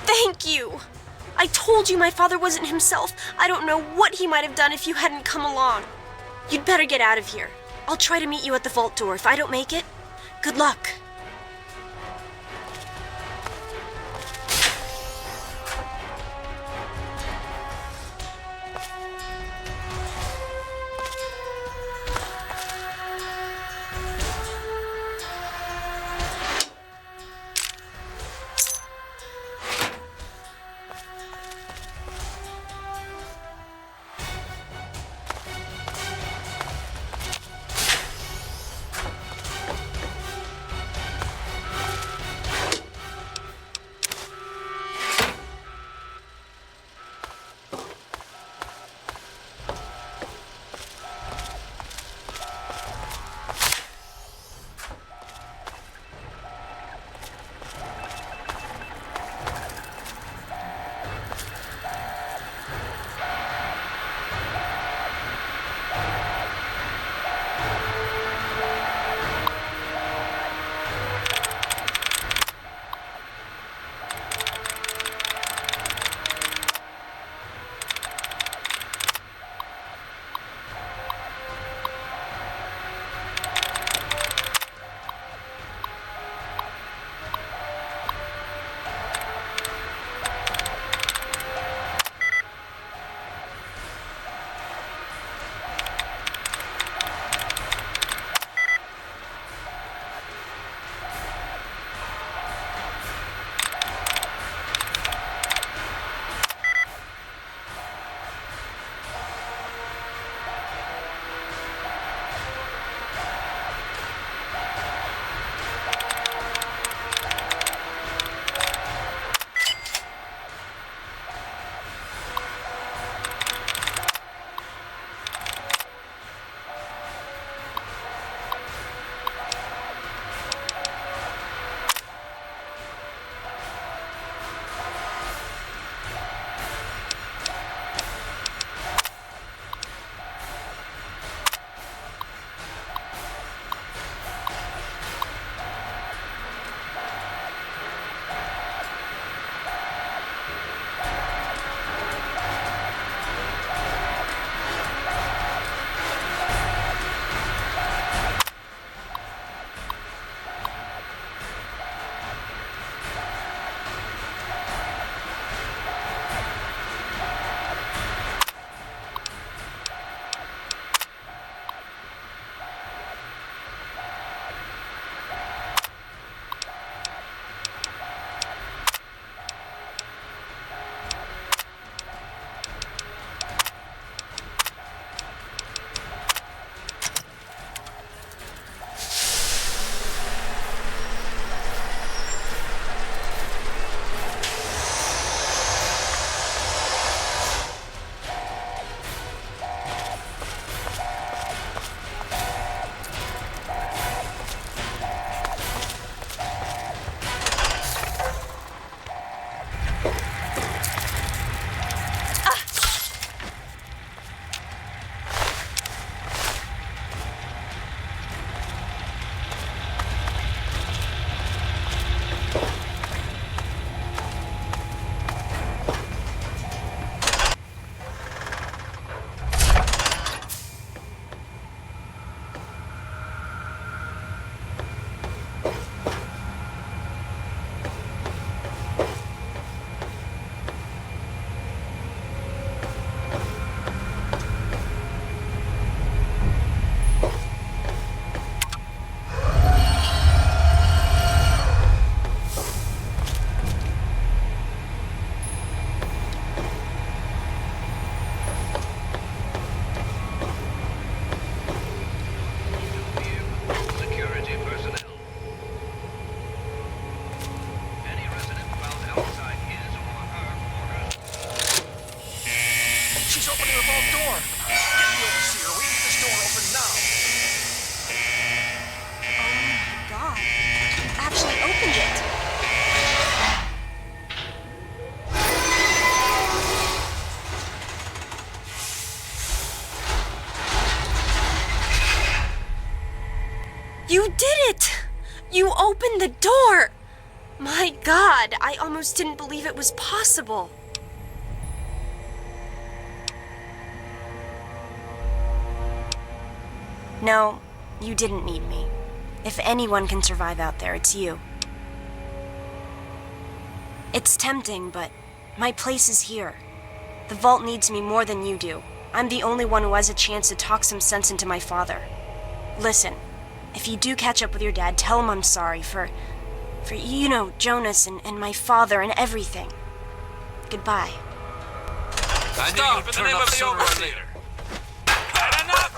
Thank you! I I told you my father wasn't himself. I don't know what he might have done if you hadn't come along. You'd better get out of here. I'll try to meet you at the vault door. If I don't make it, good luck. You did it! You opened the door! My God, I almost didn't believe it was possible. No, you didn't need me. If anyone can survive out there, it's you. It's tempting, but my place is here. The vault needs me more than you do. I'm the only one who has a chance to talk some sense into my father. Listen, if you do catch up with your dad, tell him I'm sorry for you know, Jonas and my father and everything. Goodbye. Stop, in the name of the overseer! Had enough!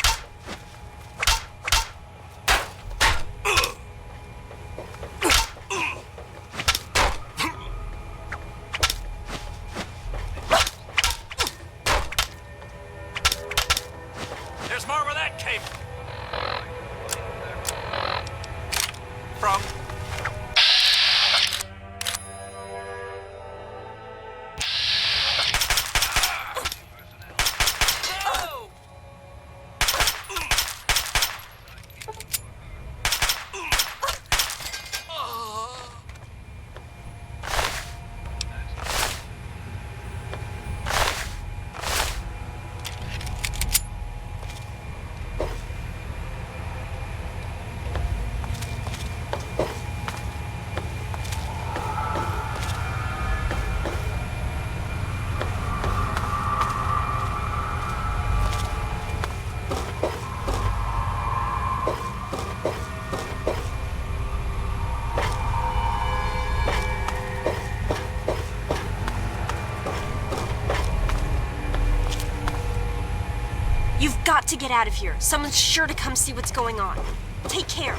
There's more where that came from. You've got to get out of here. Someone's sure to come see what's going on. Take care.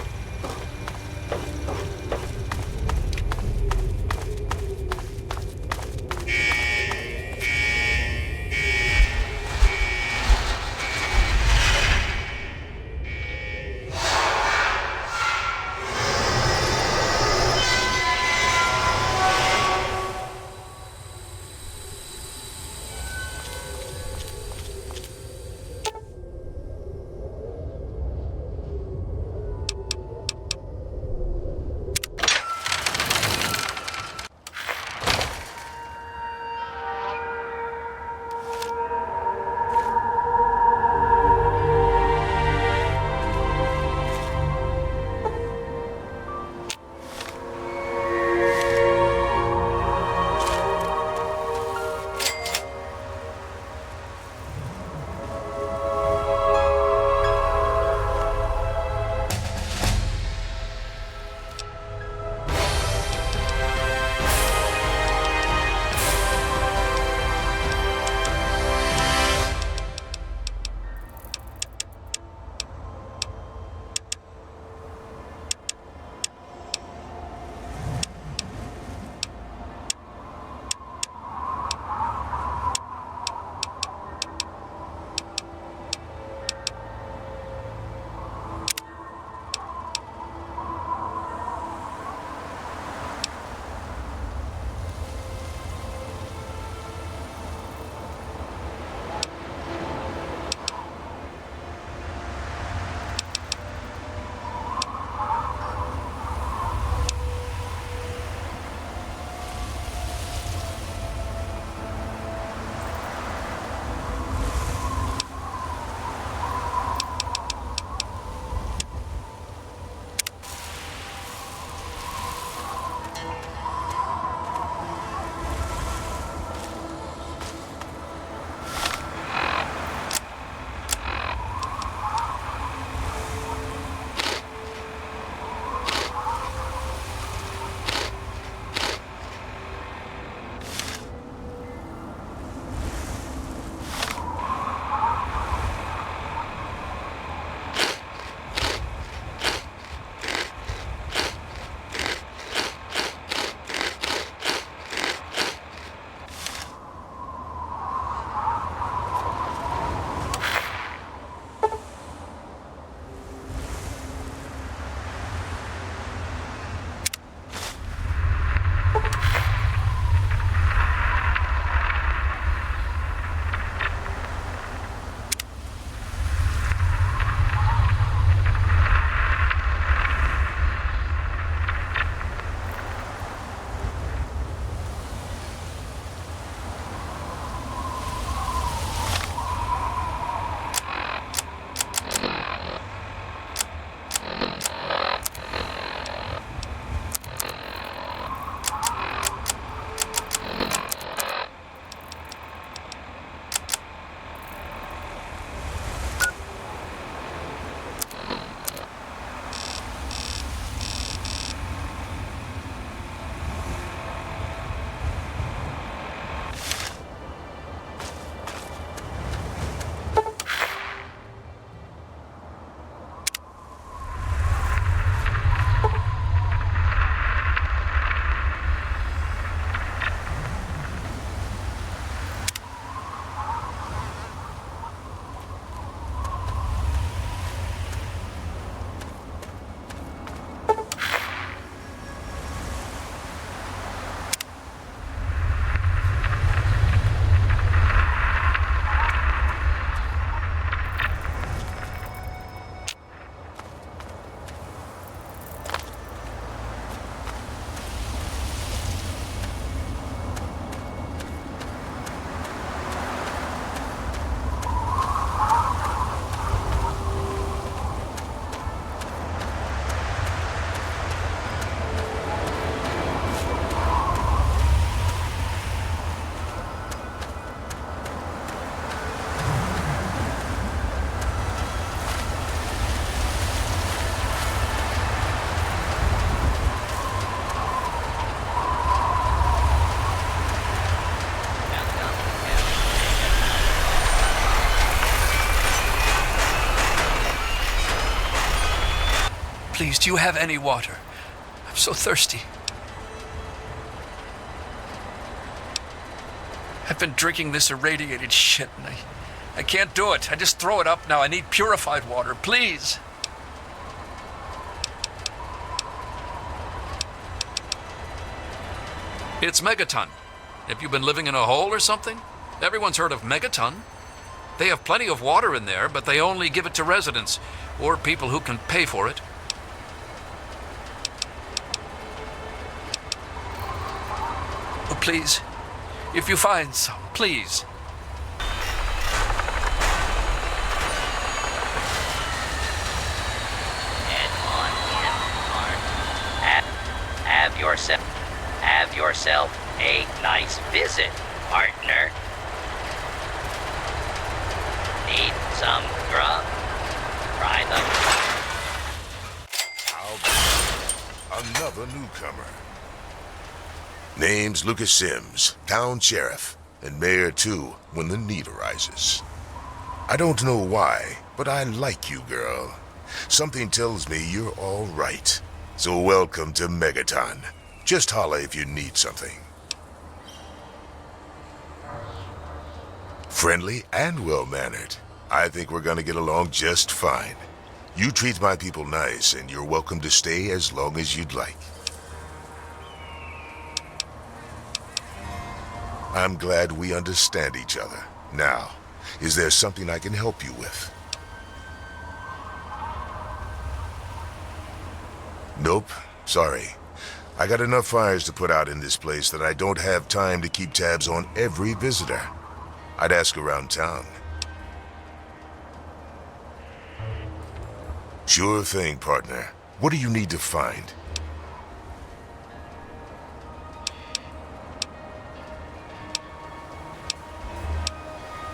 Please, do you have any water? I'm so thirsty. I've been drinking this irradiated shit, and I can't do it. I just throw it up now. I need purified water, please. It's Megaton. Have you been living in a hole or something? Everyone's heard of Megaton. They have plenty of water in there, but they only give it to residents or people who can pay for it. Oh, please, if you find some, please. Have yourself a nice visit, partner. Need some grub? Try them. Another newcomer. Name's Lucas Sims, town sheriff, and mayor too when the need arises. I don't know why, but I like you, girl. Something tells me you're all right. So welcome to Megaton. Just holla if you need something. Friendly and well-mannered. I think we're gonna get along just fine. You treat my people nice, and you're welcome to stay as long as you'd like. I'm glad we understand each other. Now, is there something I can help you with? Nope, sorry. I got enough fires to put out in this place that I don't have time to keep tabs on every visitor. I'd ask around town. Sure thing, partner. What do you need to find?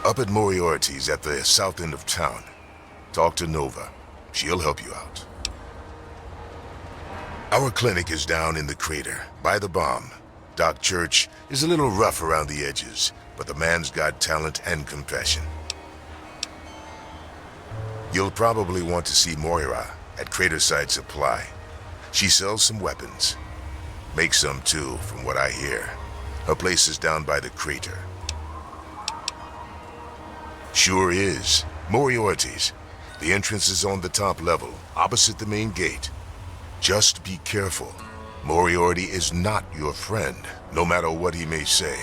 Up at Moriarty's at the south end of town. Talk to Nova. She'll help you out. Our clinic is down in the crater, by the bomb. Doc Church is a little rough around the edges, but the man's got talent and compassion. You'll probably want to see Moira at Craterside Supply. She sells some weapons. Makes some too, from what I hear. Her place is down by the crater. Sure is. Moriarty's. The entrance is on the top level, opposite the main gate. Just be careful. Moriarty is not your friend, no matter what he may say.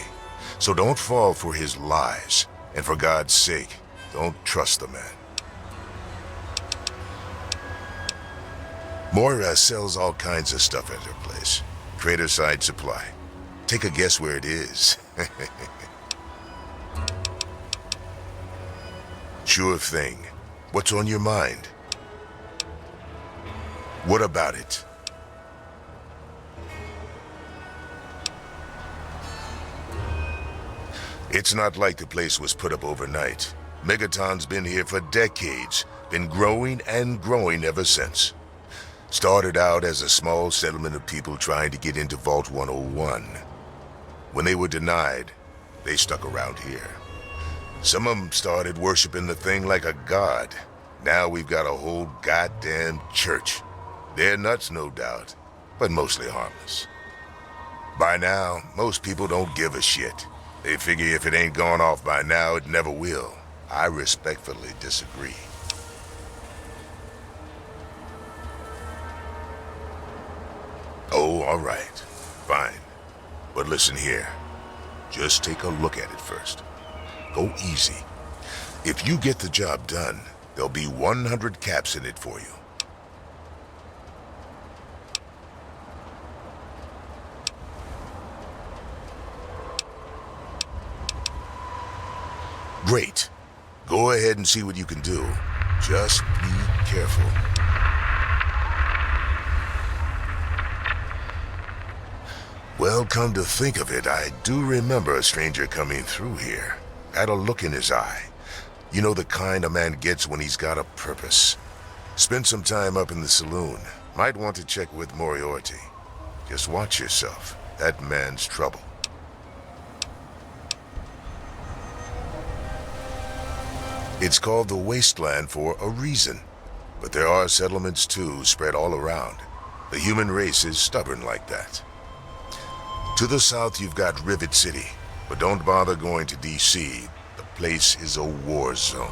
So don't fall for his lies. And for God's sake, don't trust the man. Moira sells all kinds of stuff at her place. Craterside Supply. Take a guess where it is. Sure thing. What's on your mind? What about it? It's not like the place was put up overnight. Megaton's been here for decades, been growing and growing ever since. Started out as a small settlement of people trying to get into Vault 101. When they were denied, they stuck around here. Some of them started worshiping the thing like a god. Now we've got a whole goddamn church. They're nuts, no doubt, but mostly harmless. By now, most people don't give a shit. They figure if it ain't gone off by now, it never will. I respectfully disagree. Oh, all right. Fine. But listen here. Just take a look at it first. Go easy. If you get the job done, there'll be 100 caps in it for you. Great. Go ahead and see what you can do. Just be careful. Well, come to think of it, I do remember a stranger coming through here. Had a look in his eye. You know, the kind a man gets when he's got a purpose. Spent some time up in the saloon. Might want to check with Moriarty. Just watch yourself. That man's trouble. It's called the Wasteland for a reason. But there are settlements too, spread all around. The human race is stubborn like that. To the south, you've got Rivet City, but don't bother going to D.C. The place is a war zone.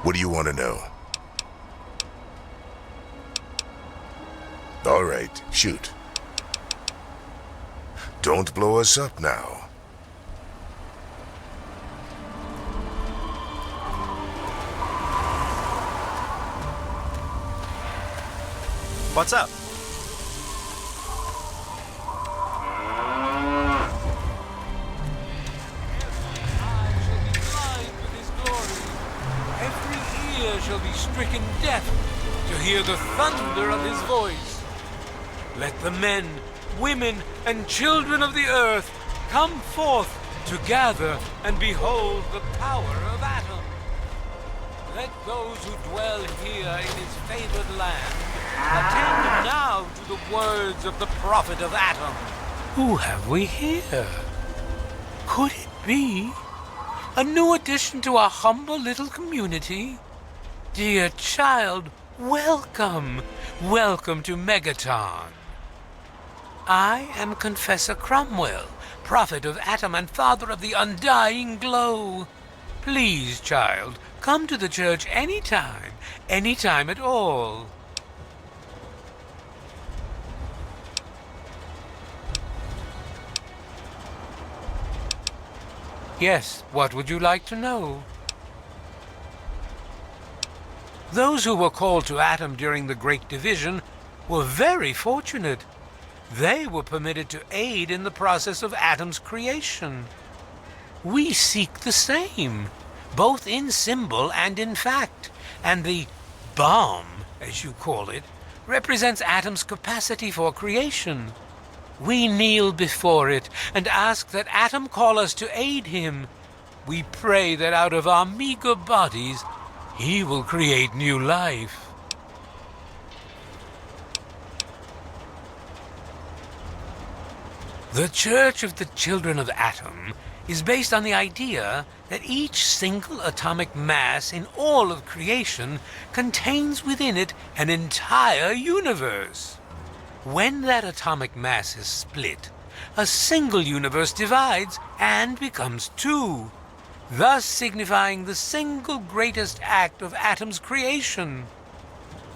What do you want to know? All right, shoot. Don't blow us up now. What's up? Every ear shall be stricken deaf to hear the thunder of his voice. Let the men, women, and children of the earth come forth to gather and behold the power of Atom. Let those who dwell here in his favored land attend now to the words of the prophet of Atom. Who have we here? Could it be a new addition to our humble little community? Dear child, welcome. Welcome to Megaton. I am Confessor Cromwell, prophet of Atom and father of the undying glow. Please, child, come to the church anytime at all. Yes, what would you like to know? Those who were called to Atom during the Great Division were very fortunate. They were permitted to aid in the process of Atom's creation. We seek the same, both in symbol and in fact, and the bomb, as you call it, represents Atom's capacity for creation. We kneel before it and ask that Atom call us to aid him. We pray that out of our meager bodies, he will create new life. The Church of the Children of Atom is based on the idea that each single atomic mass in all of creation contains within it an entire universe. When that atomic mass is split, a single universe divides and becomes two, thus signifying the single greatest act of Atom's creation.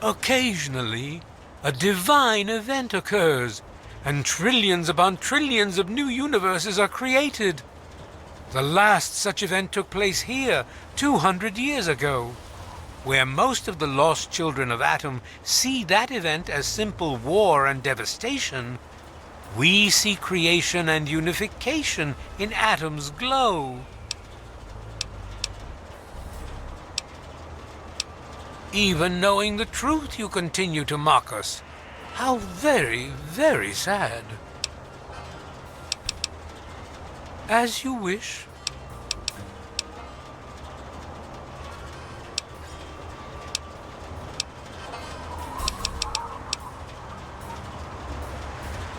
Occasionally, a divine event occurs, and trillions upon trillions of new universes are created. The last such event took place here 200 years ago. Where most of the lost children of Atom see that event as simple war and devastation, we see creation and unification in Atom's glow. Even knowing the truth, you continue to mock us. How very, very sad. As you wish.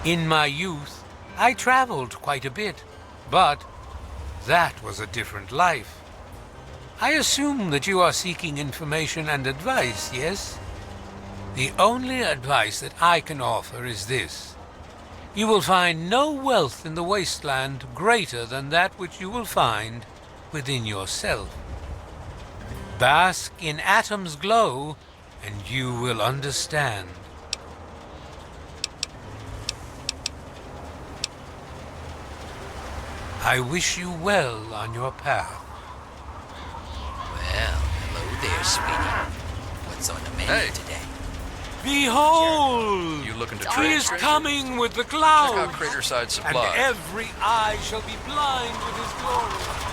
In my youth, I traveled quite a bit, but that was a different life. I assume that you are seeking information and advice, yes? The only advice that I can offer is this. You will find no wealth in the wasteland greater than that which you will find within yourself. Bask in Atom's glow, and you will understand. I wish you well on your path. Well, hello there, sweetie. What's on the menu today? Behold! You looking to He trade? is coming with the clouds. Check out Craterside Supply. And every eye shall be blind with his glory.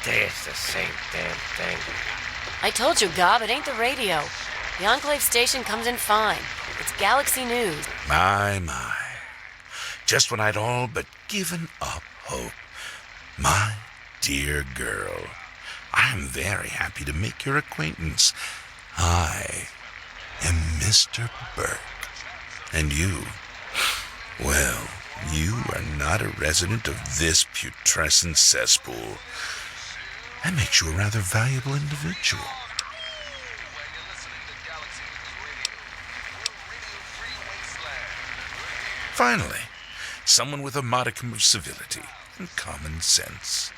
day it's the same damn thing. I told you, Gob, it ain't the radio. The Enclave station comes in fine. It's Galaxy News. My. Just when I'd all but given up hope. My dear girl, I'm very happy to make your acquaintance. I am Mr. Burke. And you, well, you are not a resident of this putrescent cesspool. That makes you a rather valuable individual. Finally, someone with a modicum of civility and common sense.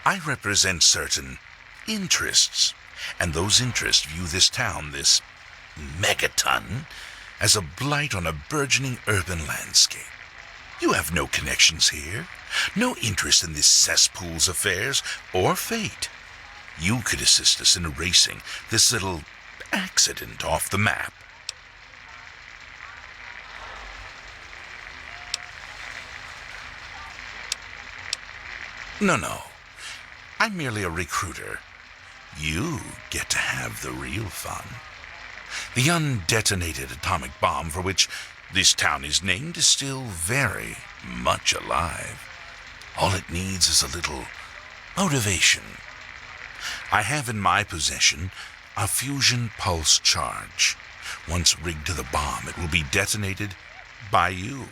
I represent certain interests, and those interests view this town, this megaton, as a blight on a burgeoning urban landscape. You have no connections here, no interest in this cesspool's affairs or fate. You could assist us in erasing this little accident off the map. No. I'm merely a recruiter. You get to have the real fun. The undetonated atomic bomb for which this town is named is still very much alive. All it needs is a little motivation. I have in my possession a fusion pulse charge. Once rigged to the bomb, it will be detonated by you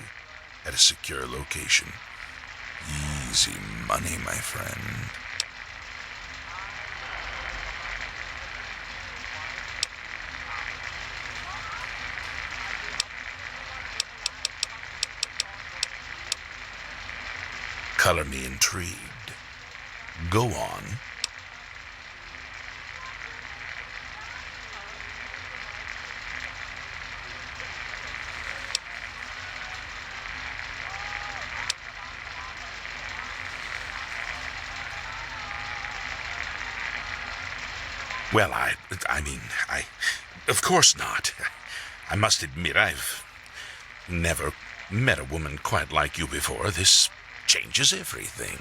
at a secure location. Easy money, my friend. Color me intrigued. Go on. Well, of course not. I must admit, I've never met a woman quite like you before. This changes everything.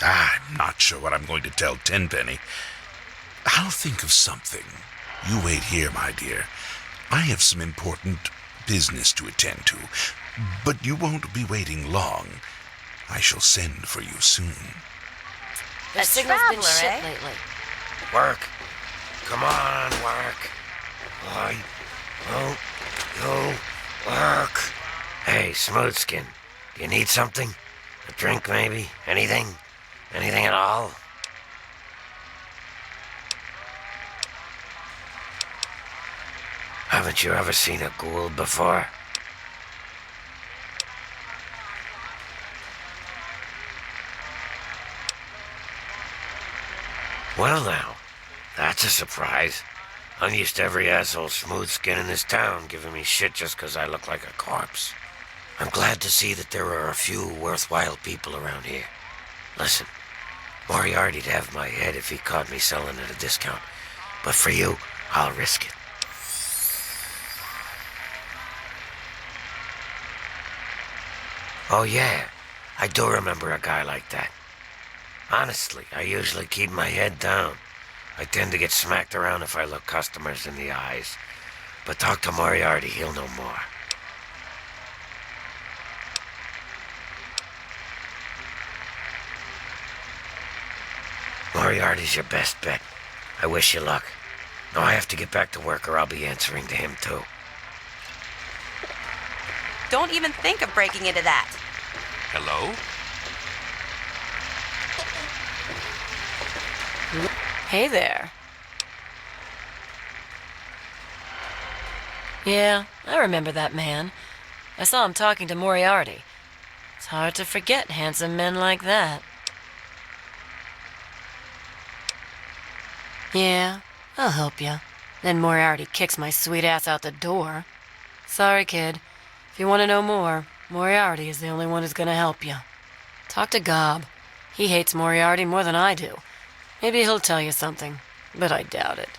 I'm not sure what I'm going to tell Tenpenny. I'll think of something. You wait here, my dear. I have some important business to attend to, but you won't be waiting long. I shall send for you soon. The signal's been shit lately. Work. Come on, work. Boy. Oh, you work. Hey, Smoothskin. Do you need something? A drink, maybe? Anything? Anything at all? Haven't you ever seen a ghoul before? Well now, that's a surprise. I'm used to every asshole smooth skin in this town giving me shit just 'cause I look like a corpse. I'm glad to see that there are a few worthwhile people around here. Listen, Moriarty'd have my head if he caught me selling at a discount. But for you, I'll risk it. Oh yeah, I do remember a guy like that. Honestly, I usually keep my head down. I tend to get smacked around if I look customers in the eyes. But talk to Moriarty, he'll know more. Moriarty's your best bet. I wish you luck. Now I have to get back to work or I'll be answering to him too. Don't even think of breaking into that. Hello? Hey there. Yeah, I remember that man. I saw him talking to Moriarty. It's hard to forget handsome men like that. Yeah, I'll help you. Then Moriarty kicks my sweet ass out the door. Sorry, kid. If you want to know more, Moriarty is the only one who's gonna help you. Talk to Gob. He hates Moriarty more than I do. Maybe he'll tell you something, but I doubt it.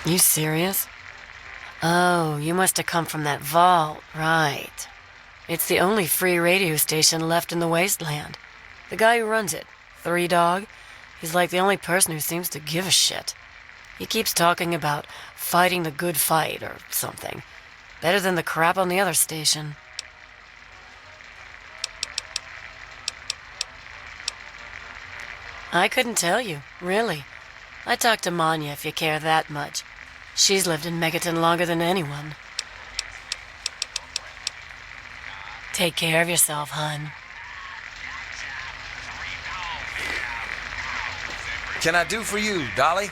You serious? Oh, you must have come from that vault, right. It's the only free radio station left in the wasteland. The guy who runs it, Three Dog, he's like the only person who seems to give a shit. He keeps talking about fighting the good fight or something. Better than the crap on the other station. I couldn't tell you, really. I talked to Manya if you care that much. She's lived in Megaton longer than anyone. Take care of yourself, hun. Can I do for you, Dolly?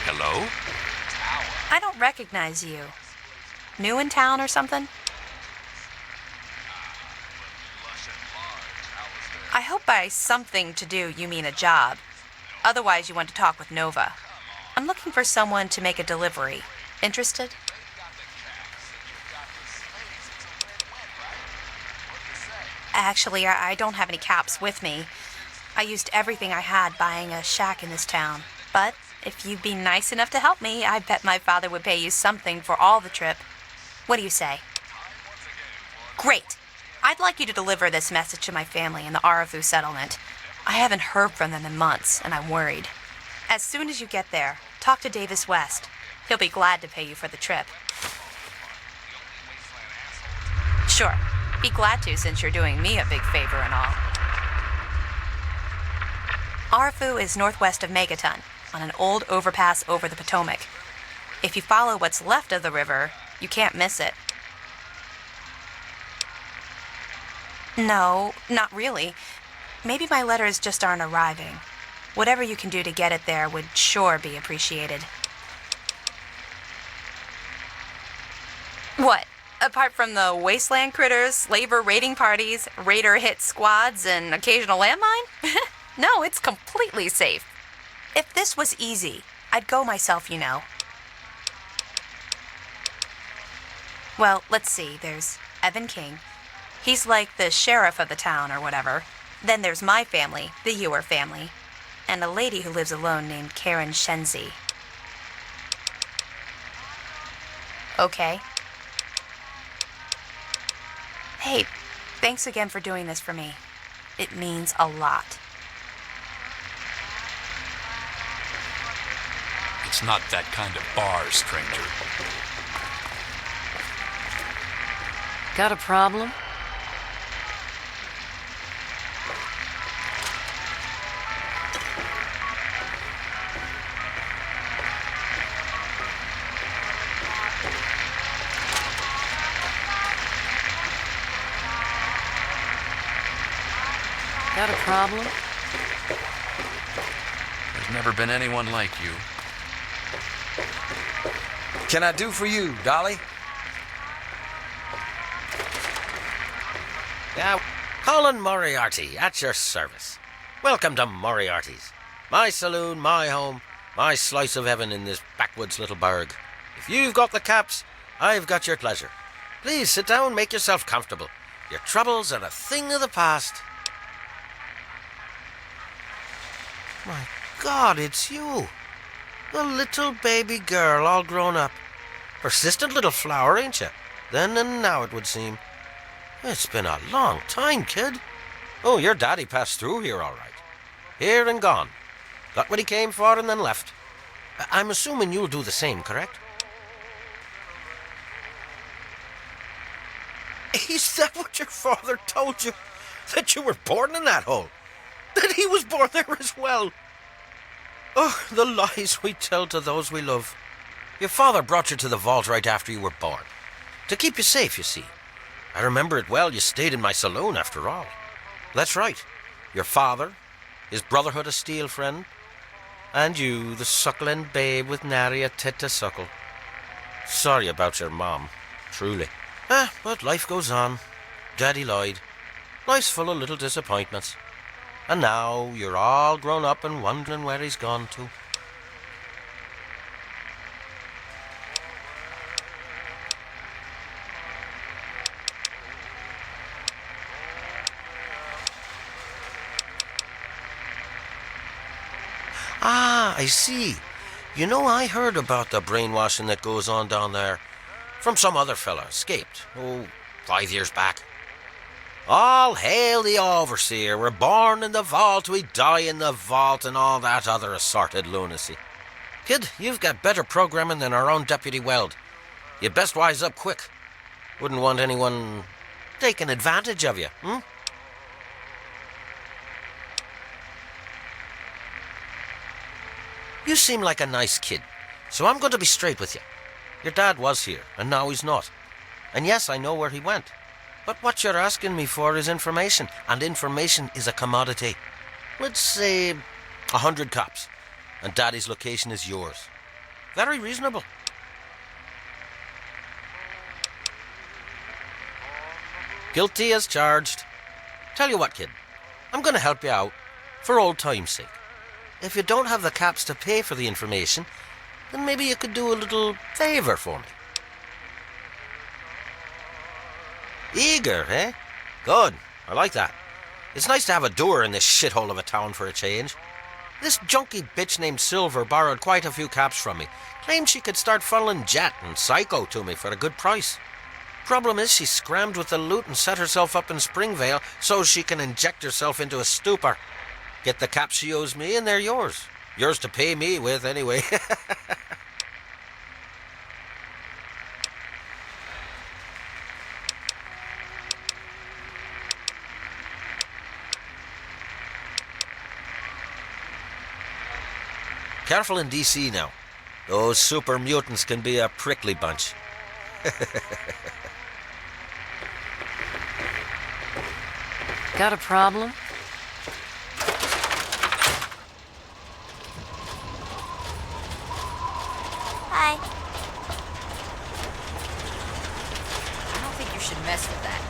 Hello? I don't recognize you. New in town or something? I hope by something to do you mean a job. Otherwise, you want to talk with Nova. I'm looking for someone to make a delivery. Interested? Actually, I don't have any caps with me. I used everything I had buying a shack in this town. But if you'd be nice enough to help me, I bet my father would pay you something for all the trip. What do you say? Great. I'd like you to deliver this message to my family in the Arafu settlement. I haven't heard from them in months, and I'm worried. As soon as you get there, talk to Davis West. He'll be glad to pay you for the trip. Sure. Be glad to, since you're doing me a big favor and all. Arafu is northwest of Megaton, on an old overpass over the Potomac. If you follow what's left of the river, you can't miss it. No, not really. Maybe my letters just aren't arriving. Whatever you can do to get it there would sure be appreciated. What? Apart from the wasteland critters, slaver raiding parties, raider hit squads, and occasional landmine? No, it's completely safe. If this was easy, I'd go myself, you know. Well, let's see. There's Evan King. He's like the sheriff of the town or whatever. Then there's my family, the Ewer family, and a lady who lives alone named Karen Shenzi. Okay. Hey, thanks again for doing this for me. It means a lot. It's not that kind of bar, stranger. Got a problem? Got a problem? There's never been anyone like you. Can I do for you, Dolly? Yeah, Colin Moriarty, at your service. Welcome to Moriarty's. My saloon, my home, my slice of heaven in this backwoods little burg. If you've got the caps, I've got your pleasure. Please sit down, make yourself comfortable. Your troubles are a thing of the past. My God, it's you. The little baby girl all grown up. Persistent little flower, ain't you? Then and now, it would seem. It's been a long time, kid. Oh, your daddy passed through here all right. Here and gone. Got what he came for and then left. I'm assuming you'll do the same, correct? Is that what your father told you? That you were born in that hole? That he was born there as well? Oh, the lies we tell to those we love. Your father brought you to the vault right after you were born. To keep you safe, you see. I remember it well, you stayed in my saloon after all. That's right. Your father, his Brotherhood of Steel friend, and you, the suckling babe with nary a tit to suckle. Sorry about your mom, truly. But life goes on. Daddy lied. Life's full of little disappointments. And now you're all grown up and wondering where he's gone to. Ah, I see. You know, I heard about the brainwashing that goes on down there from some other fella, escaped, 5 years back. All hail the overseer. We're born in the vault, we die in the vault, and all that other assorted lunacy. Kid, you've got better programming than our own Deputy Weld. You'd best wise up quick. Wouldn't want anyone taking advantage of you, hmm? You seem like a nice kid, so I'm going to be straight with you. Your dad was here, and now he's not. And yes, I know where he went. But what you're asking me for is information, and information is a commodity. Let's say 100 cops, and Daddy's location is yours. Very reasonable. Guilty as charged. Tell you what, kid, I'm going to help you out, for old time's sake. If you don't have the caps to pay for the information, then maybe you could do a little favour for me. Eager, eh? Good. I like that. It's nice to have a doer in this shithole of a town for a change. This junky bitch named Silver borrowed quite a few caps from me. Claimed she could start funneling Jet and Psycho to me for a good price. Problem is, she scrammed with the loot and set herself up in Springvale so she can inject herself into a stupor. Get the caps she owes me and they're yours. Yours to pay me with, anyway. Careful in DC now. Those super mutants can be a prickly bunch. Got a problem? Hi. I don't think you should mess with that.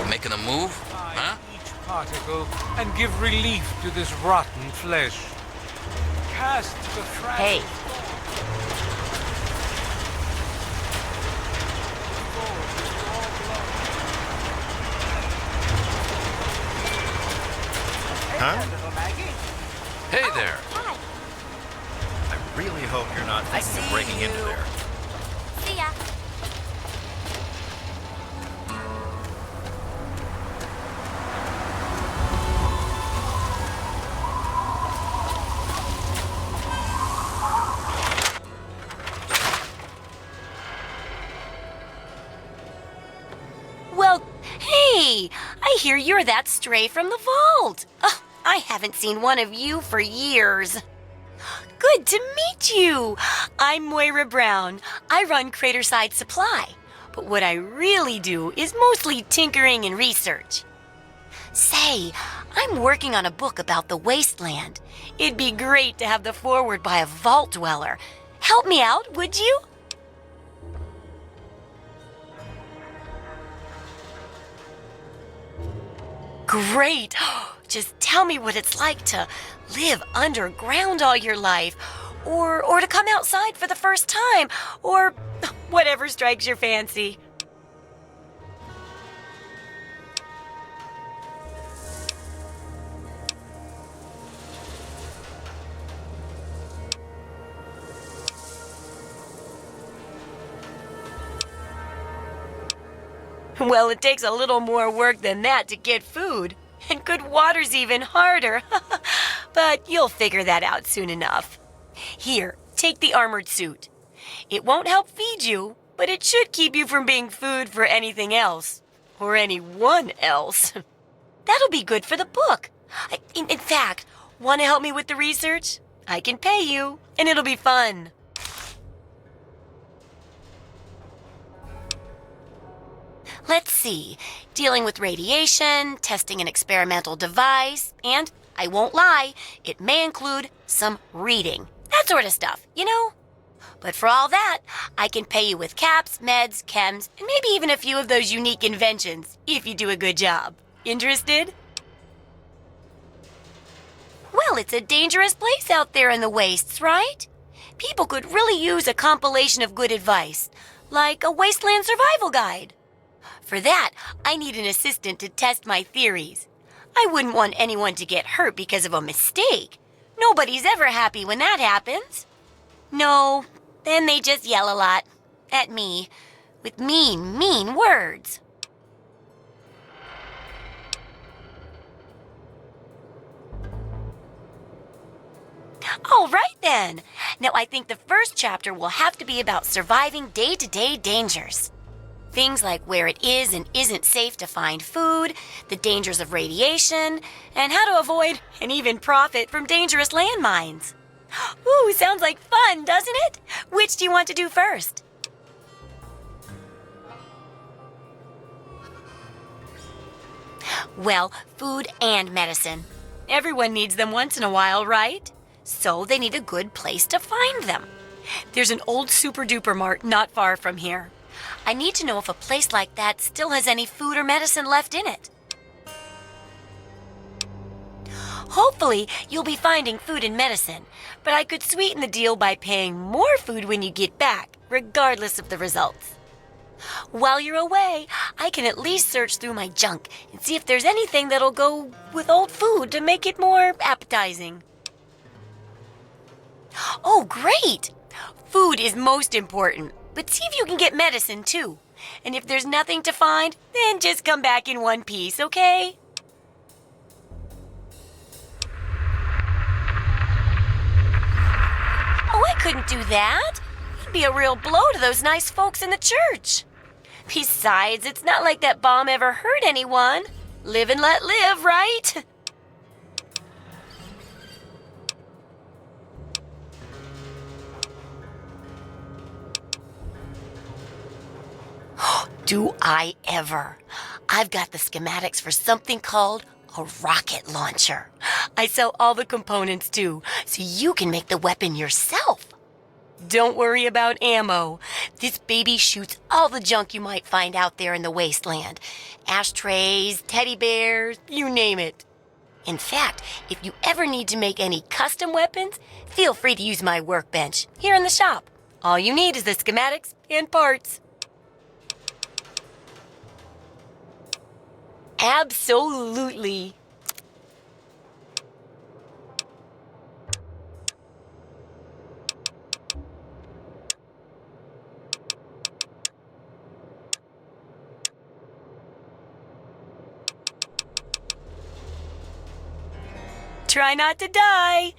Making a move? Huh? Each particle and give relief to this rotten flesh. Cast the fragile. Hey. Huh? Hey there. I really hope you're not thinking of breaking into there. See ya. Well, hey, I hear you're that stray from the vault. Oh, I haven't seen one of you for years. Good to meet you. I'm Moira Brown. I run Craterside Supply. But what I really do is mostly tinkering and research. Say, I'm working on a book about the Wasteland. It'd be great to have the foreword by a vault dweller. Help me out, would you? Great! Just tell me what it's like to live underground all your life, or to come outside for the first time, or whatever strikes your fancy. Well, it takes a little more work than that to get food. And good water's even harder. But you'll figure that out soon enough. Here, take the armored suit. It won't help feed you, but it should keep you from being food for anything else. Or anyone else. That'll be good for the book. In fact, want to help me with the research? I can pay you, and it'll be fun. Let's see. Dealing with radiation, testing an experimental device, and, I won't lie, it may include some reading. That sort of stuff, you know? But for all that, I can pay you with caps, meds, chems, and maybe even a few of those unique inventions, if you do a good job. Interested? Well, it's a dangerous place out there in the wastes, right? People could really use a compilation of good advice, like a wasteland survival guide. For that, I need an assistant to test my theories. I wouldn't want anyone to get hurt because of a mistake. Nobody's ever happy when that happens. No, then they just yell a lot. At me. With mean, mean words. All right then. Now I think the first chapter will have to be about surviving day-to-day dangers. Things like where it is and isn't safe to find food, the dangers of radiation, and how to avoid and even profit from dangerous landmines. Ooh, sounds like fun, doesn't it? Which do you want to do first? Well, food and medicine. Everyone needs them once in a while, right? So they need a good place to find them. There's an old super-duper mart not far from here. I need to know if a place like that still has any food or medicine left in it. Hopefully, you'll be finding food and medicine, but I could sweeten the deal by paying more food when you get back, regardless of the results. While you're away, I can at least search through my junk and see if there's anything that'll go with old food to make it more appetizing. Oh, great! Food is most important, but see if you can get medicine too. And if there's nothing to find, then just come back in one piece, okay? Oh, I couldn't do that. It'd be a real blow to those nice folks in the church. Besides, it's not like that bomb ever hurt anyone. Live and let live, right? Do I ever? I've got the schematics for something called a rocket launcher. I sell all the components too, so you can make the weapon yourself. Don't worry about ammo. This baby shoots all the junk you might find out there in the wasteland. Ashtrays, teddy bears, you name it. In fact, if you ever need to make any custom weapons, feel free to use my workbench here in the shop. All you need is the schematics and parts. Absolutely. Try not to die.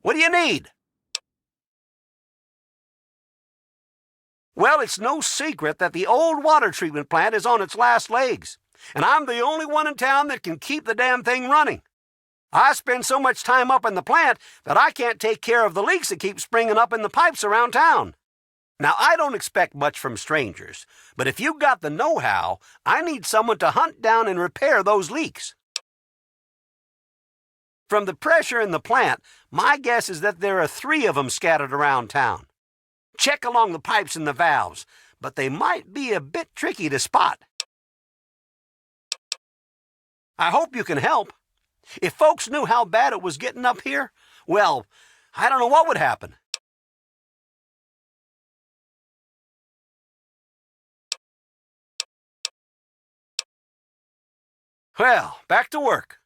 What do you need? Well, it's no secret that the old water treatment plant is on its last legs, and I'm the only one in town that can keep the damn thing running. I spend so much time up in the plant that I can't take care of the leaks that keep springing up in the pipes around town. Now, I don't expect much from strangers, but if you've got the know-how, I need someone to hunt down and repair those leaks. From the pressure in the plant, my guess is that there are 3 of them scattered around town. Check along the pipes and the valves, but they might be a bit tricky to spot. I hope you can help. If folks knew how bad it was getting up here, well, I don't know what would happen. Well, back to work.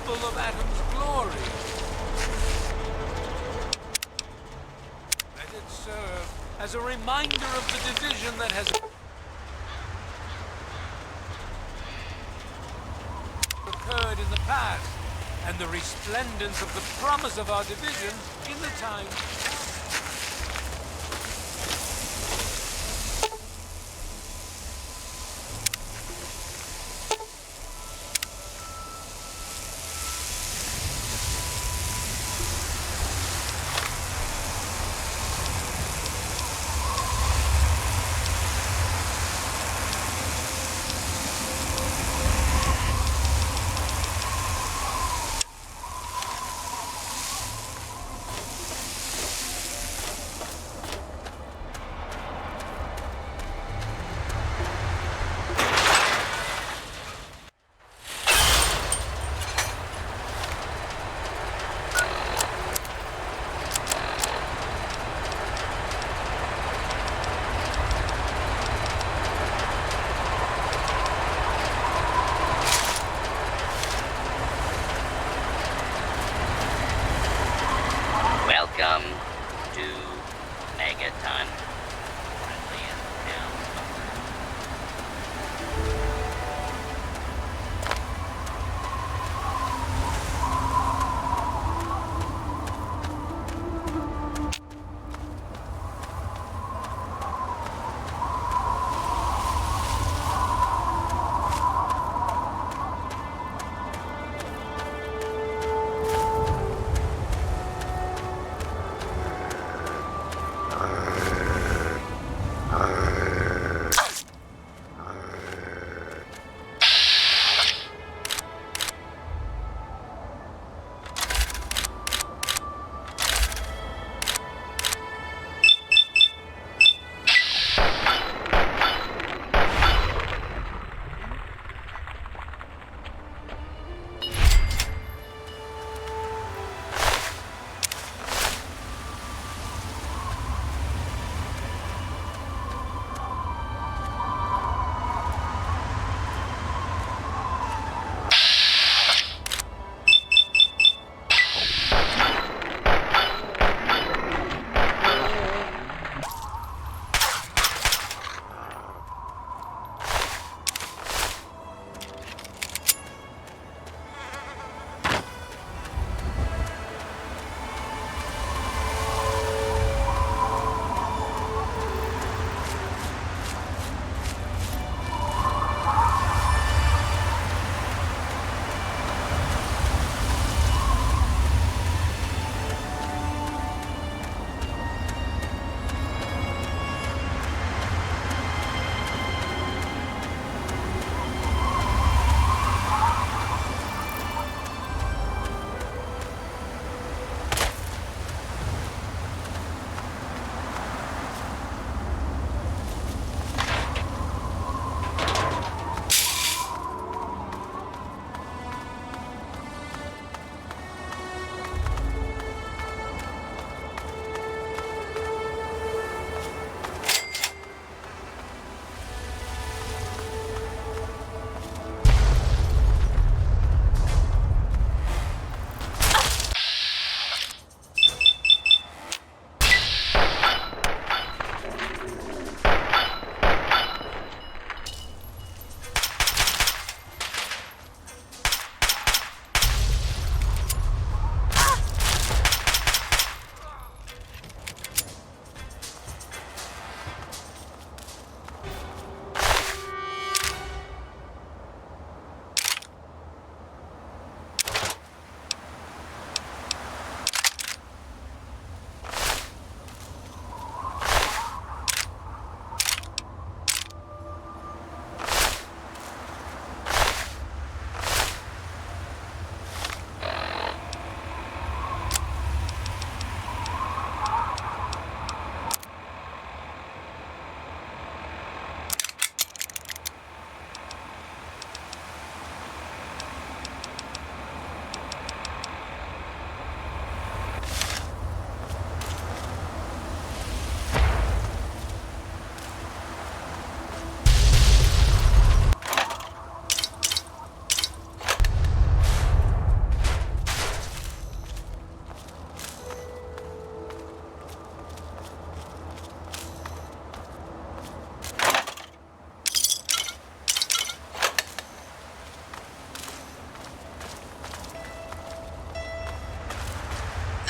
Of Atom's glory. Let it serve as a reminder of the division that has occurred in the past, and the resplendence of the promise of our division in the time.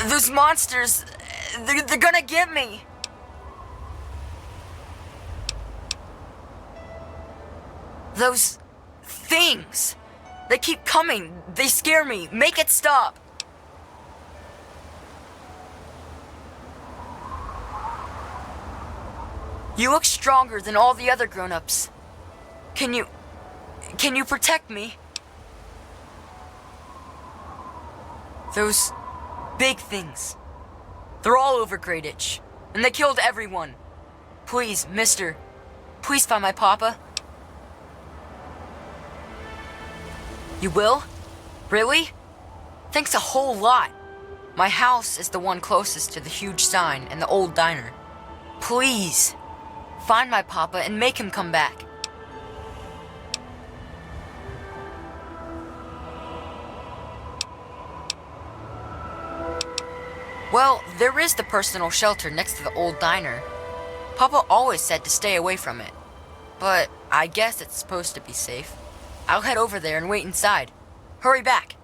Those monsters, they're gonna get me. Those things, they keep coming. They scare me. Make it stop. You look stronger than all the other grown-ups. Can you protect me? Those big things. They're all over Graditch, and they killed everyone. Please, mister, please find my papa. You will? Really? Thanks a whole lot. My house is the one closest to the huge sign and the old diner. Please, find my papa and make him come back. Well, there is the personal shelter next to the old diner. Papa always said to stay away from it. But I guess it's supposed to be safe. I'll head over there and wait inside. Hurry back.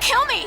Don't kill me!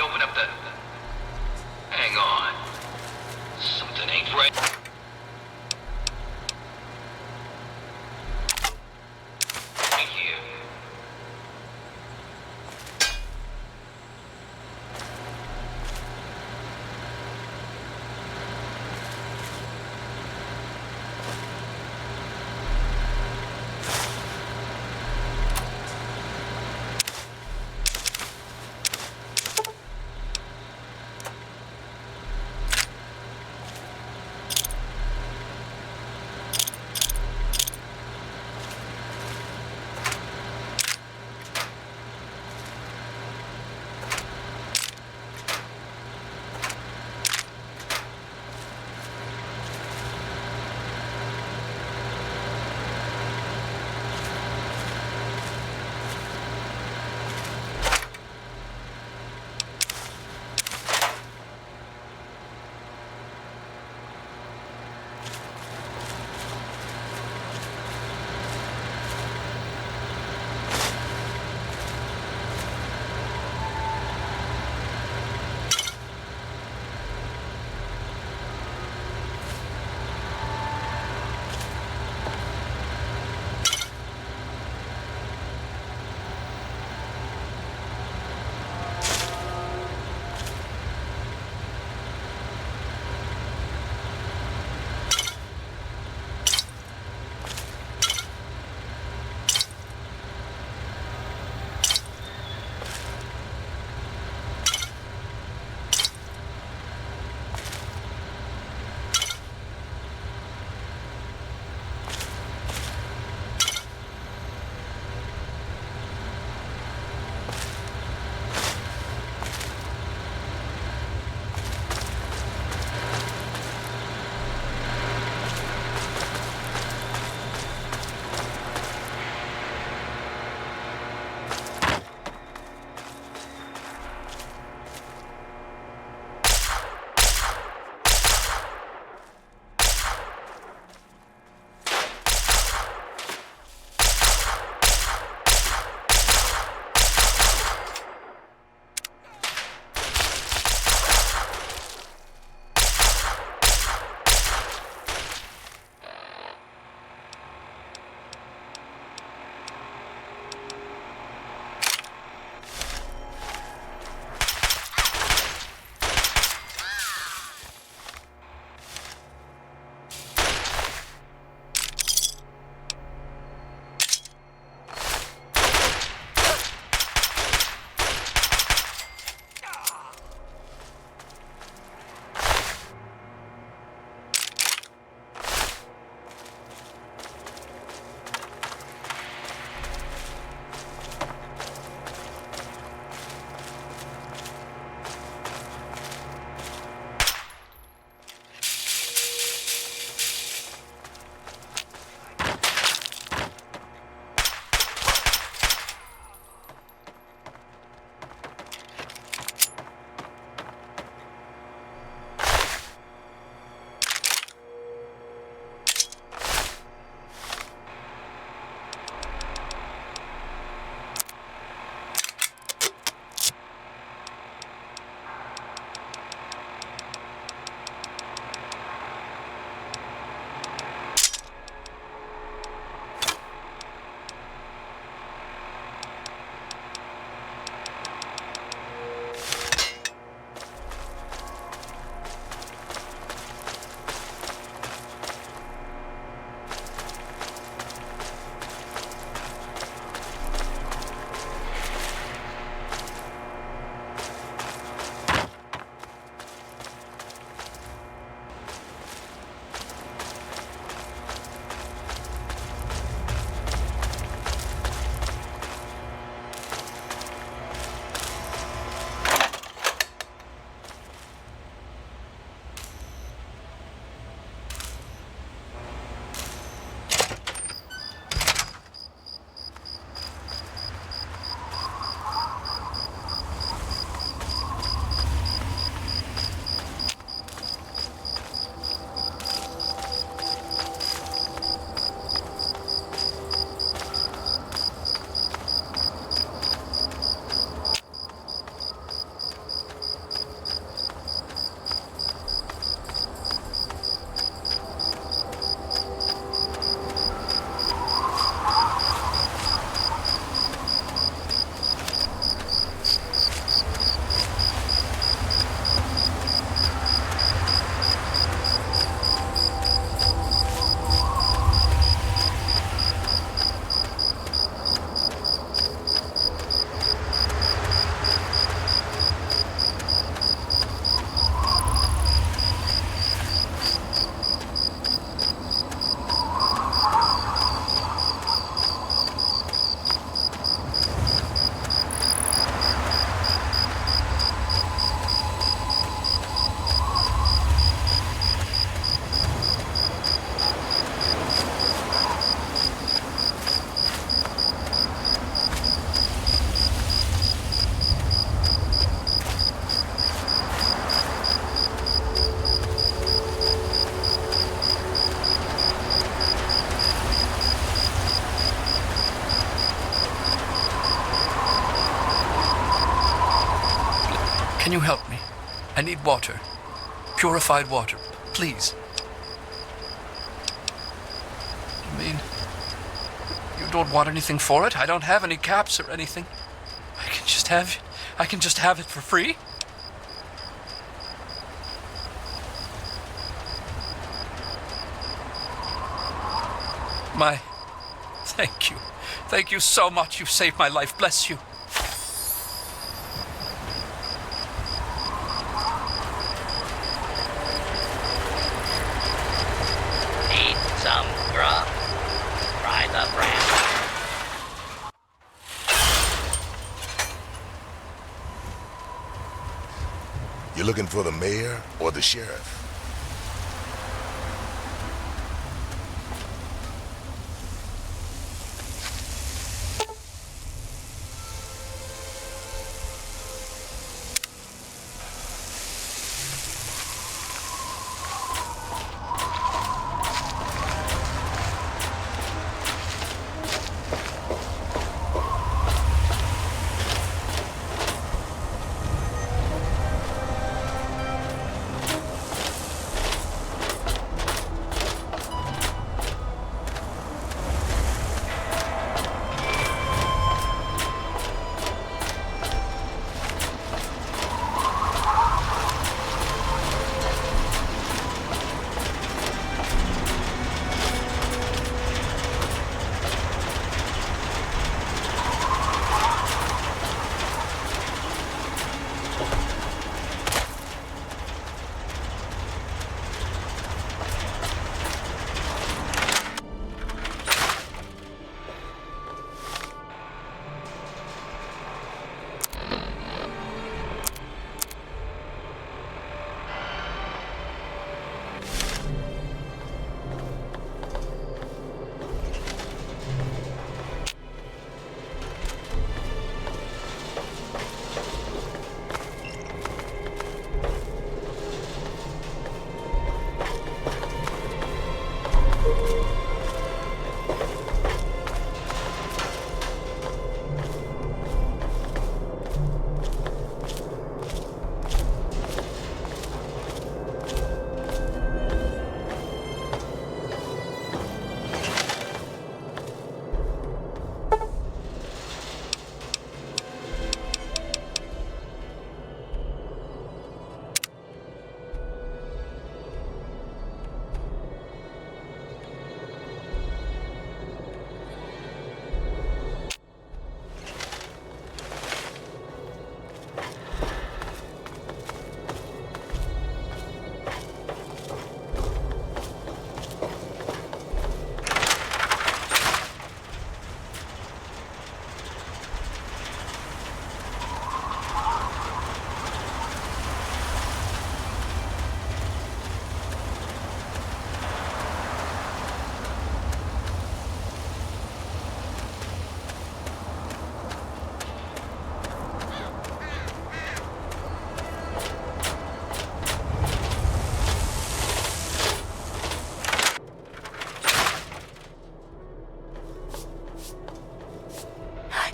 open up the... Hang on. Something ain't right. Right here. Can you help me? I need water. Purified water, please. You mean you don't want anything for it? I don't have any caps or anything. I can just have it for free? Thank you. Thank you so much. You saved my life. Bless you. Need some grub? Try the brand. You looking for the mayor or the sheriff?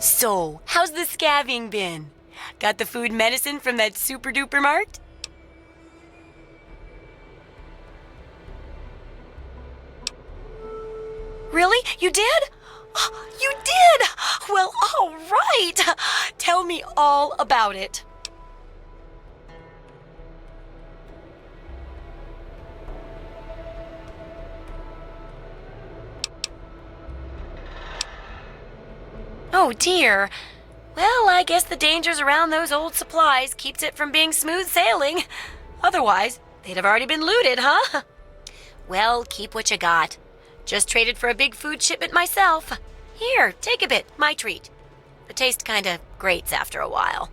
So, how's the scabbing been? Got the food medicine from that super duper mart? Really? You did? You did! Well, all right. Tell me all about it. Oh dear. Well, I guess the dangers around those old supplies keeps it from being smooth sailing. Otherwise, they'd have already been looted, huh? Well, keep what you got. Just traded for a big food shipment myself. Here, take a bit, my treat. The taste kinda grates after a while.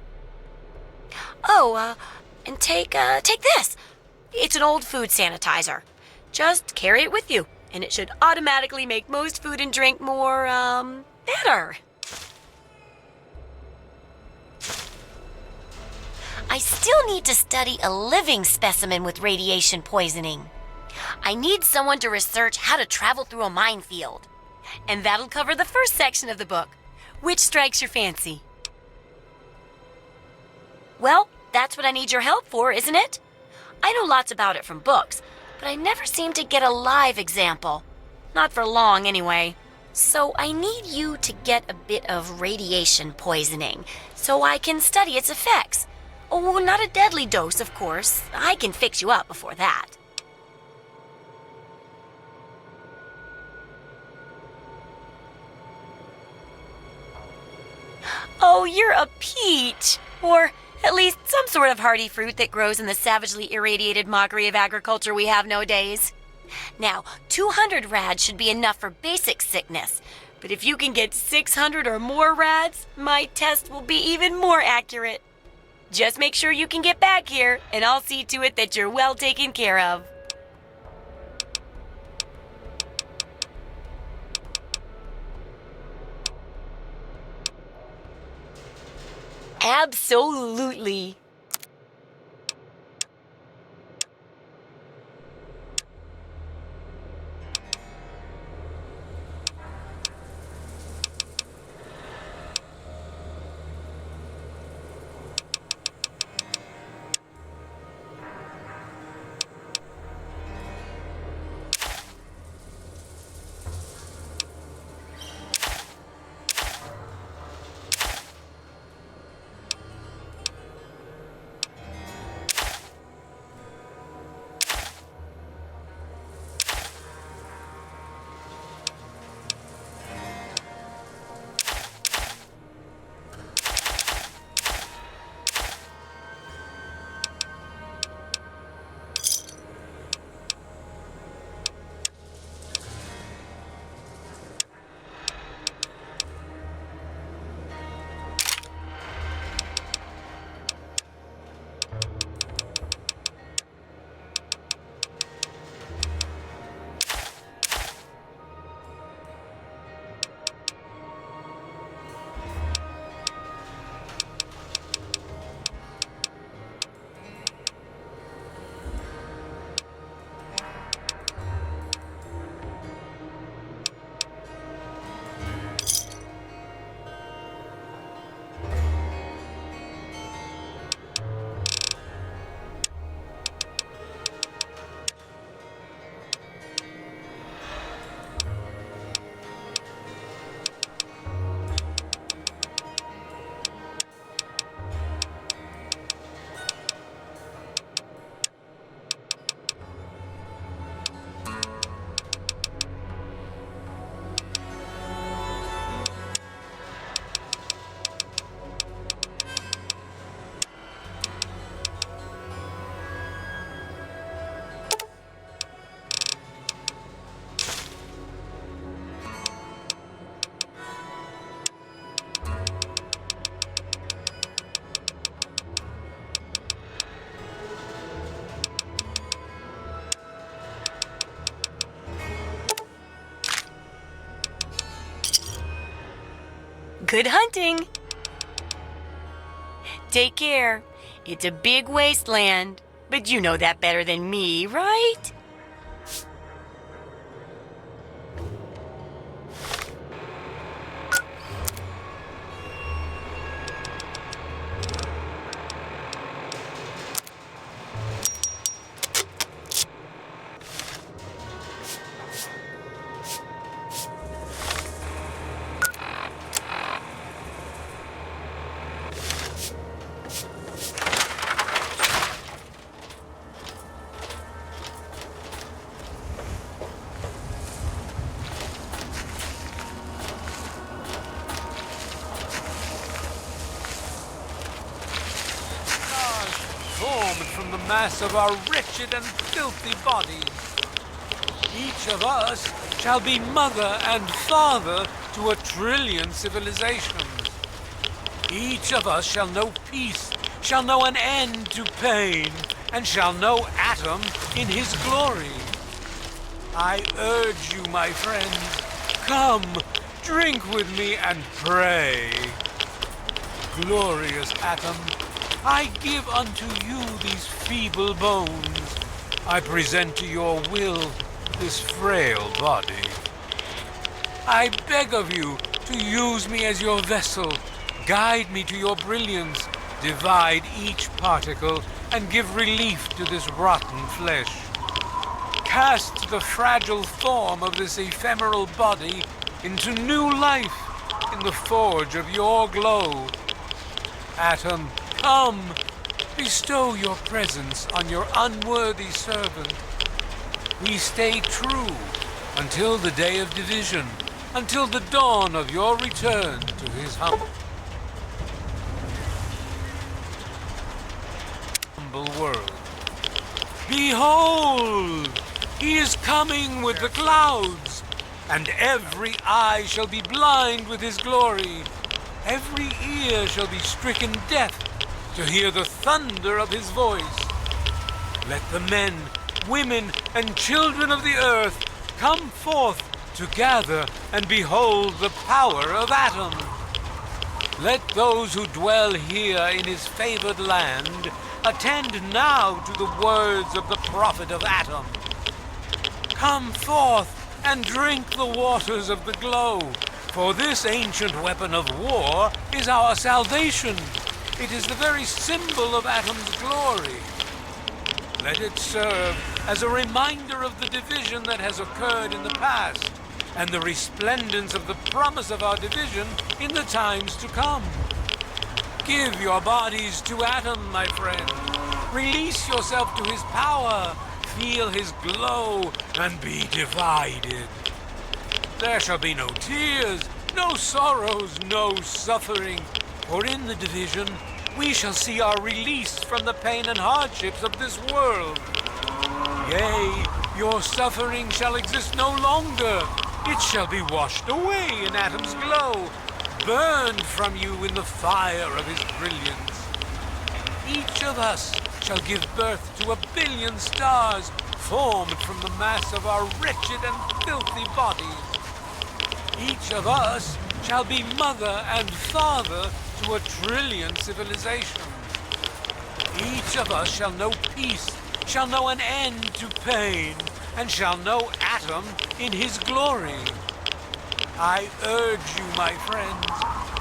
Oh, and take this. It's an old food sanitizer. Just carry it with you, and it should automatically make most food and drink more, better. I still need to study a living specimen with radiation poisoning. I need someone to research how to travel through a minefield. And that'll cover the first section of the book. Which strikes your fancy? Well, That's what I need your help for, isn't it? I know lots about it from books, but I never seem to get a live example. Not for long, anyway. So I need you to get a bit of radiation poisoning so I can study its effects. Oh, not a deadly dose, of course. I can fix you up before that. Oh, you're a peach! Or at least some sort of hardy fruit that grows in the savagely irradiated mockery of agriculture we have nowadays. Now, 200 rads should be enough for basic sickness, but if you can get 600 or more rads, my test will be even more accurate. Just make sure you can get back here, and I'll see to it that you're well taken care of. Absolutely. Good hunting! Take care. It's a big wasteland, but you know that better than me, right? Formed from the mass of our wretched and filthy bodies. Each of us shall be mother and father to 1 trillion civilizations. Each of us shall know peace, shall know an end to pain, and shall know Atom in his glory. I urge you, my friends, come, drink with me and pray. Glorious Atom, I give unto you these feeble bones. I present to your will this frail body. I beg of you to use me as your vessel, guide me to your brilliance, divide each particle, and give relief to this rotten flesh. Cast the fragile form of this ephemeral body into new life in the forge of your glow. Atom, come, bestow your presence on your unworthy servant. We stay true until the day of division, until the dawn of your return to his humble world. Behold, he is coming with the clouds, and every eye shall be blind with his glory. Every ear shall be stricken deaf to hear the thunder of his voice. Let the men, women, and children of the earth come forth to gather and behold the power of Atom. Let those who dwell here in his favored land attend now to the words of the prophet of Atom. Come forth and drink the waters of the glow, for this ancient weapon of war is our salvation. It is the very symbol of Atom's glory. Let it serve as a reminder of the division that has occurred in the past, and the resplendence of the promise of our division in the times to come. Give your bodies to Atom, my friend. Release yourself to his power. Feel his glow and be divided. There shall be no tears, no sorrows, no suffering, for in the division we shall see our release from the pain and hardships of this world. Yea, your suffering shall exist no longer. It shall be washed away in Atom's glow, burned from you in the fire of his brilliance. Each of us shall give birth to 1 billion stars formed from the mass of our wretched and filthy bodies. Each of us shall be mother and father to 1 trillion civilizations. Each of us shall know peace, shall know an end to pain, and shall know Atom in his glory. I urge you, my friends,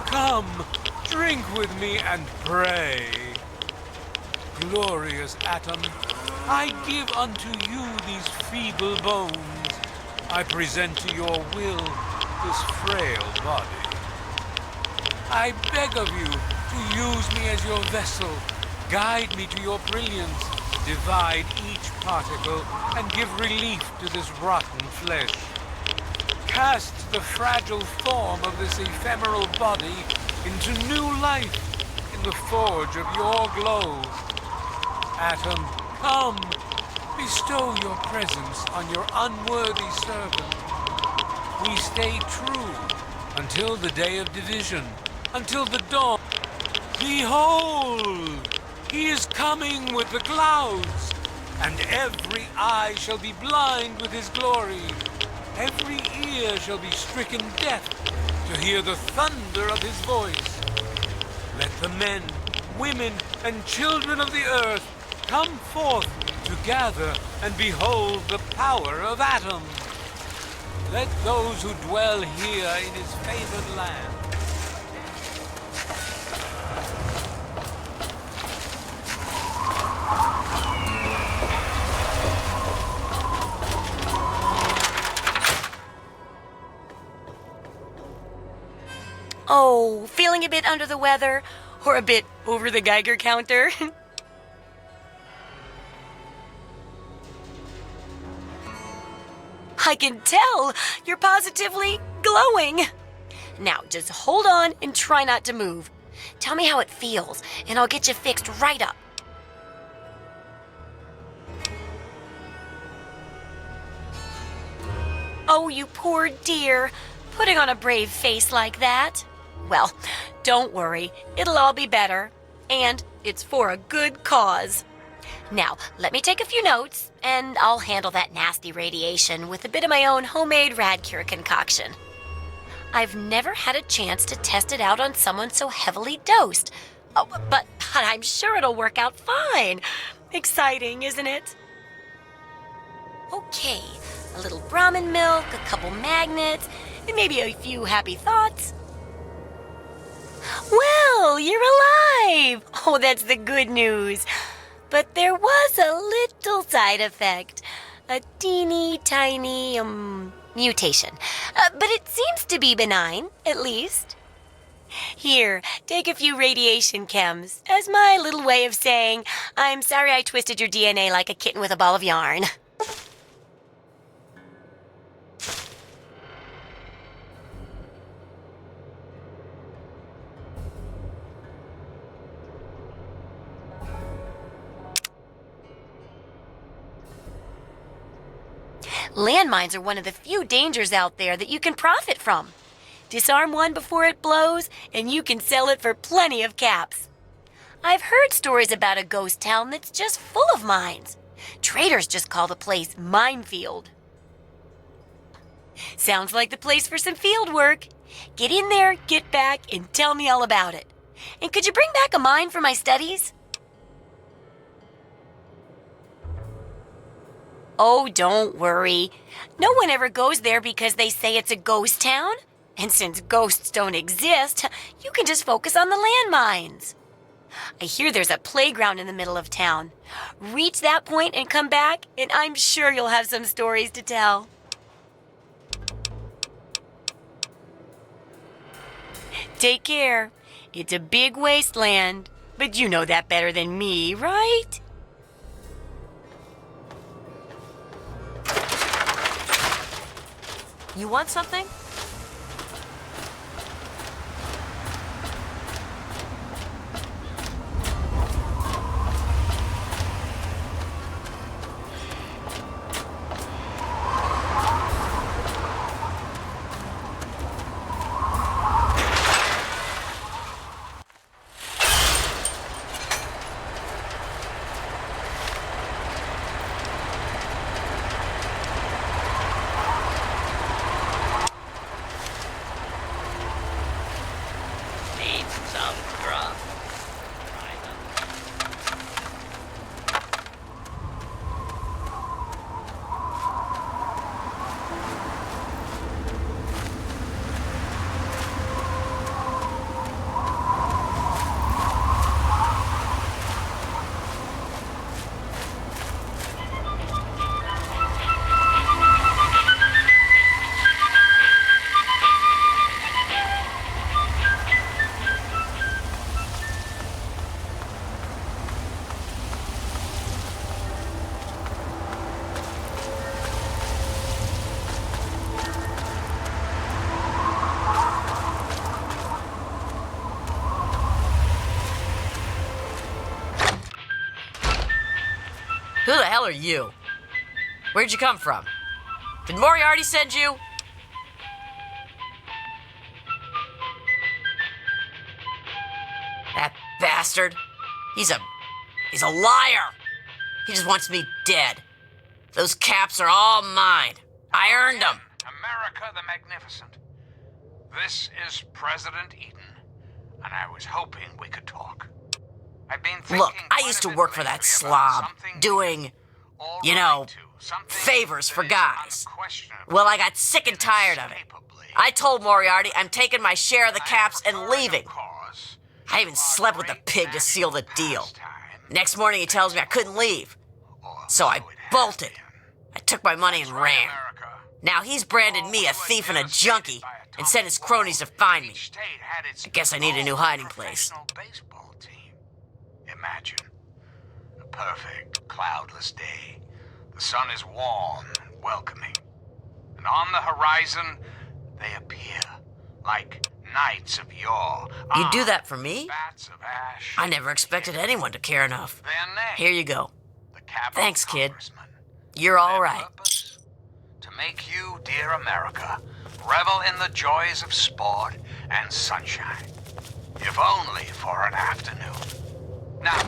come, drink with me and pray. Glorious Atom, I give unto you these feeble bones. I present to your will this frail body. I beg of you to use me as your vessel. Guide me to your brilliance. Divide each particle and give relief to this rotten flesh. Cast the fragile form of this ephemeral body into new life in the forge of your glow. Atom, come, bestow your presence on your unworthy servant. We stay true until the day of division, until the dawn. Behold, he is coming with the clouds, and every eye shall be blind with his glory. Every ear shall be stricken deaf to hear the thunder of his voice. Let the men, women, and children of the earth come forth to gather and behold the power of Atom. Let those who dwell here in his favored land Oh, feeling a bit under the weather? Or a bit over the Geiger counter? I can tell you're positively glowing. Now, just hold on and try not to move. Tell me how it feels, and I'll get you fixed right up. Oh, you poor dear, putting on a brave face like that. Well, don't worry, it'll all be better. And it's for a good cause. Now, let me take a few notes, and I'll handle that nasty radiation with a bit of my own homemade Radcure concoction. I've never had a chance to test it out on someone so heavily dosed. Oh, but I'm sure it'll work out fine. Exciting, isn't it? Okay, a little Brahmin milk, a couple magnets, and maybe a few happy thoughts. Well, you're alive! Oh, that's the good news. But there was a little side effect. A teeny tiny, mutation. But it seems to be benign, at least. Here, take a few radiation chems as my little way of saying, I'm sorry I twisted your DNA like a kitten with a ball of yarn. Landmines are one of the few dangers out there that you can profit from. Disarm one before it blows, and you can sell it for plenty of caps. I've heard stories about a ghost town that's just full of mines. Traders just call the place Minefield. Sounds like the place for some field work. Get in there, get back, and tell me all about it. And could you bring back a mine for my studies? Oh, don't worry. No one ever goes there because they say it's a ghost town. And since ghosts don't exist, you can just focus on the landmines. I hear there's a playground in the middle of town. Reach that point and come back, and I'm sure you'll have some stories to tell. Take care. It's a big wasteland, but you know that better than me, right? You want something? Who the hell are you? Where'd you come from? Did Moriarty send you? That bastard. He's a liar. He just wants me dead. Those caps are all mine. I earned them. America the Magnificent. This is President Eden, and I was hoping we could talk. I've been thinking. Look, I used to work for that slob, doing, favors for guys. Well, I got sick and tired of it. I told Moriarty I'm taking my share of the caps and leaving. I even slept with the pig to seal the deal. Next morning he tells me I couldn't leave. So I bolted. I took my money and ran. Now he's branded me a thief and a junkie and sent his cronies to find me. I guess I need a new hiding place. Imagine a perfect, cloudless day. The sun is warm and welcoming. And on the horizon, they appear like knights of yore. You do that for me? I never expected anyone to care enough. Here you go. Thanks, kid. You're all right. To make you, dear America, revel in the joys of sport and sunshine. If only for an afternoon. Now,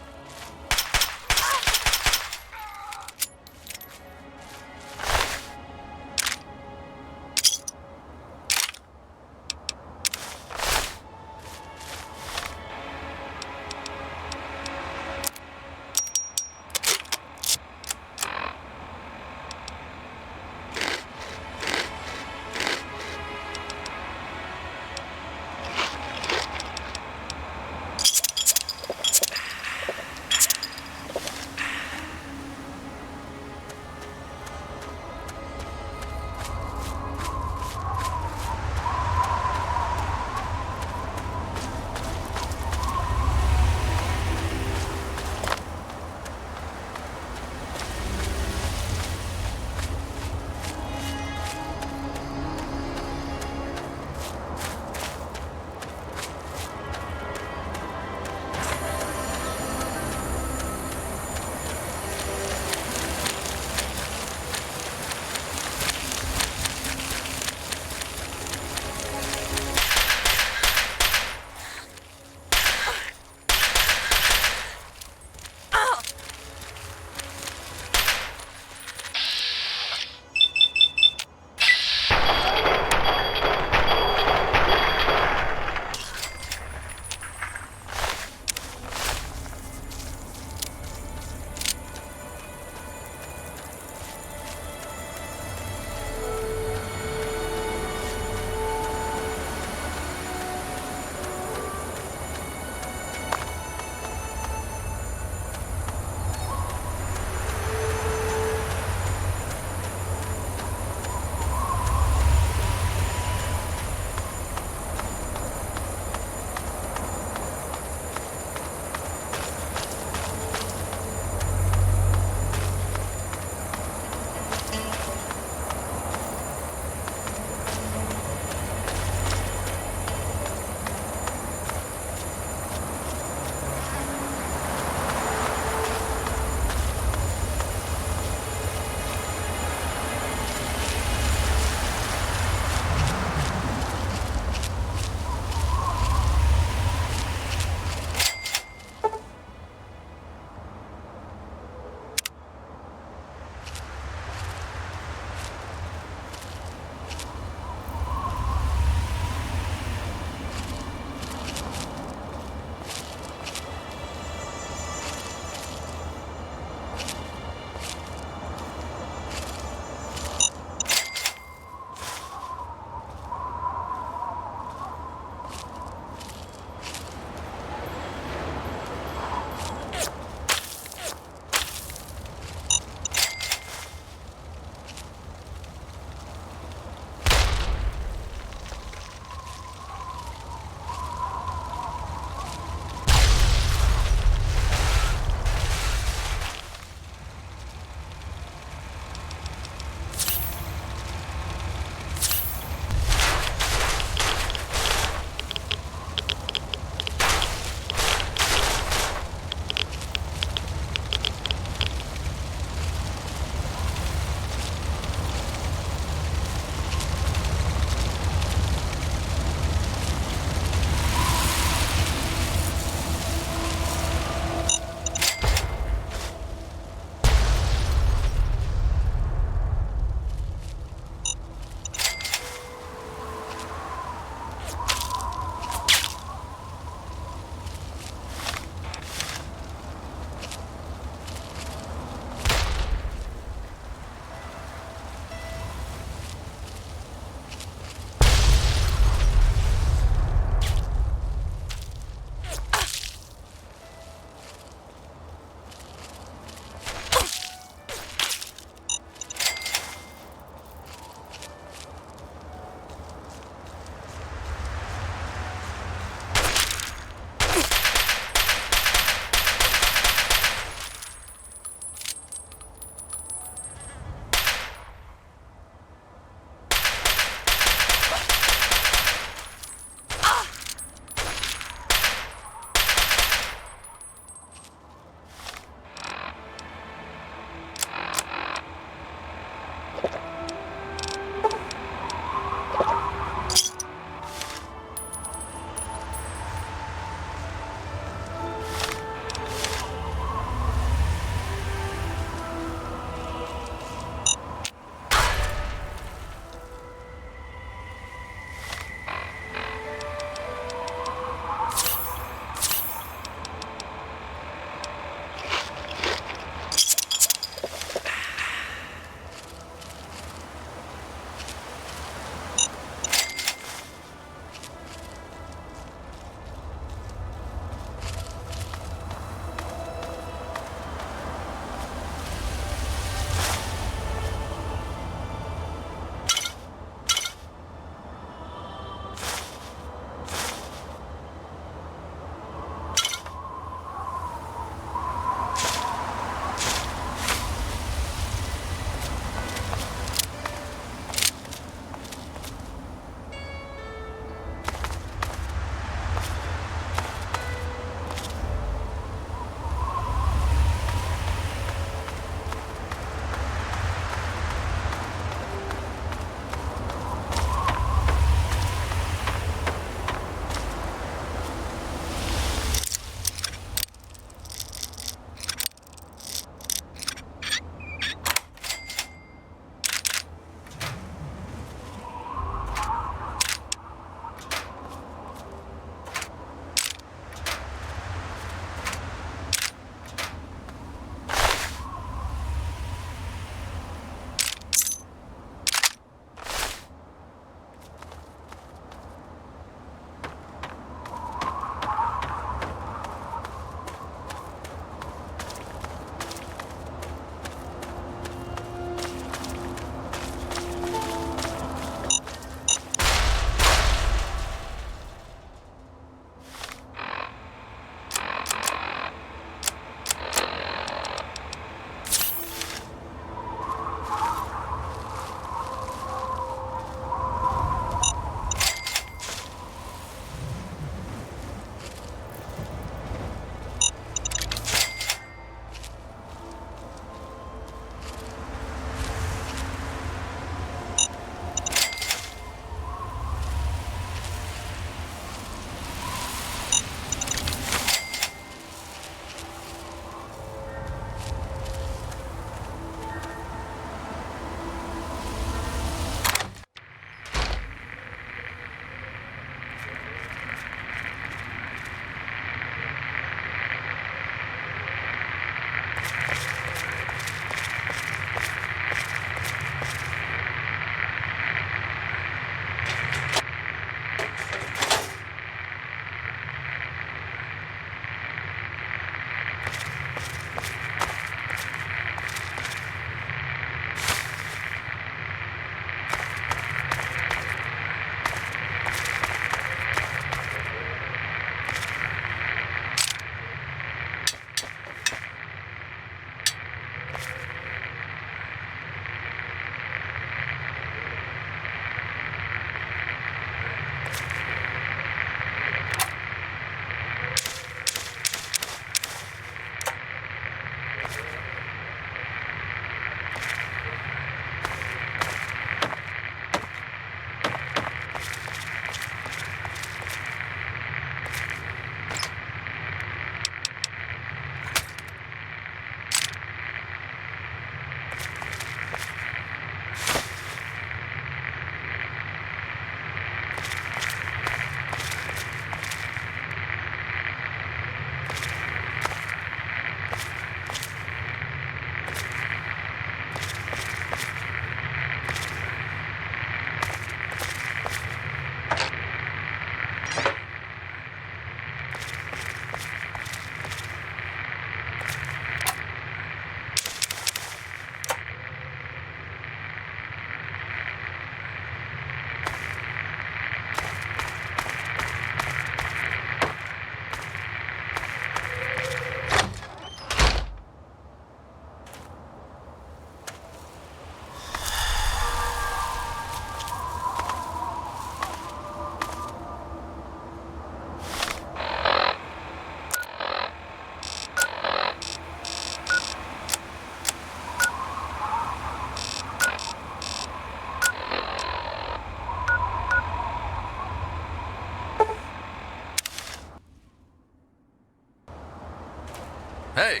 Hey.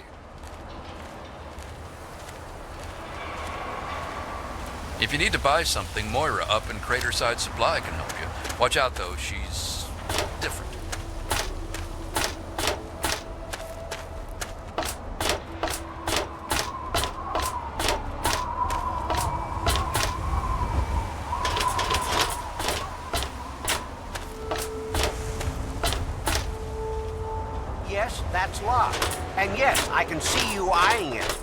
If you need to buy something, Moira up in Craterside Supply can help you. Watch out, though. She's different. Yes, that's locked. And yes, I can see you eyeing it.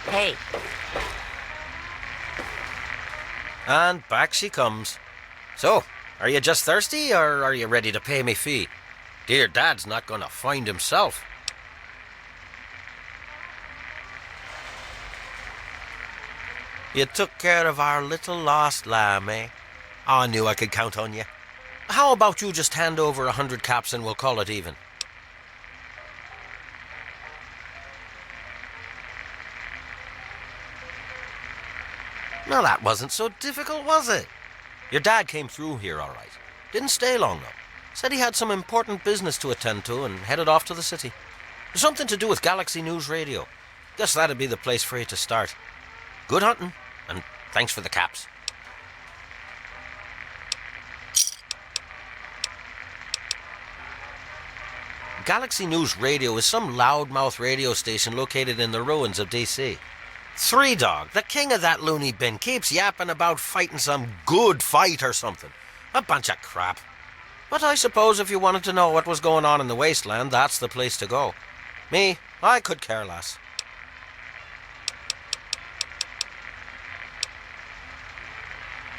Hey. And back she comes. So, are you just thirsty, or are you ready to pay me fee? Dear Dad's not gonna find himself. You took care of our little lost lamb, eh? I knew I could count on you. How about you just hand over 100 caps and we'll call it even? Now that wasn't so difficult, was it? Your dad came through here all right. Didn't stay long, though. Said he had some important business to attend to and headed off to the city. Something to do with Galaxy News Radio. Guess that'd be the place for you to start. Good hunting, and thanks for the caps. Galaxy News Radio is some loudmouth radio station located in the ruins of D.C. Three Dog, the king of that loony bin, keeps yapping about fighting some good fight or something. A bunch of crap. But I suppose if you wanted to know what was going on in the wasteland, that's the place to go. Me, I could care less.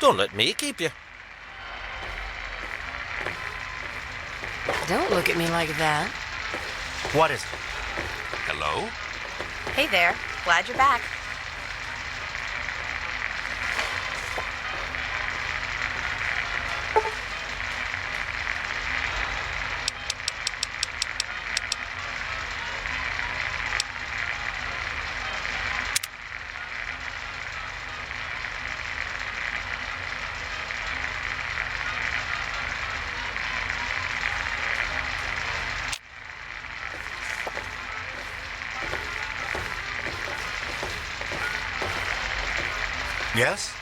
Don't let me keep you. Don't look at me like that. What is it? Hello? Hey there. Glad you're back. Yes?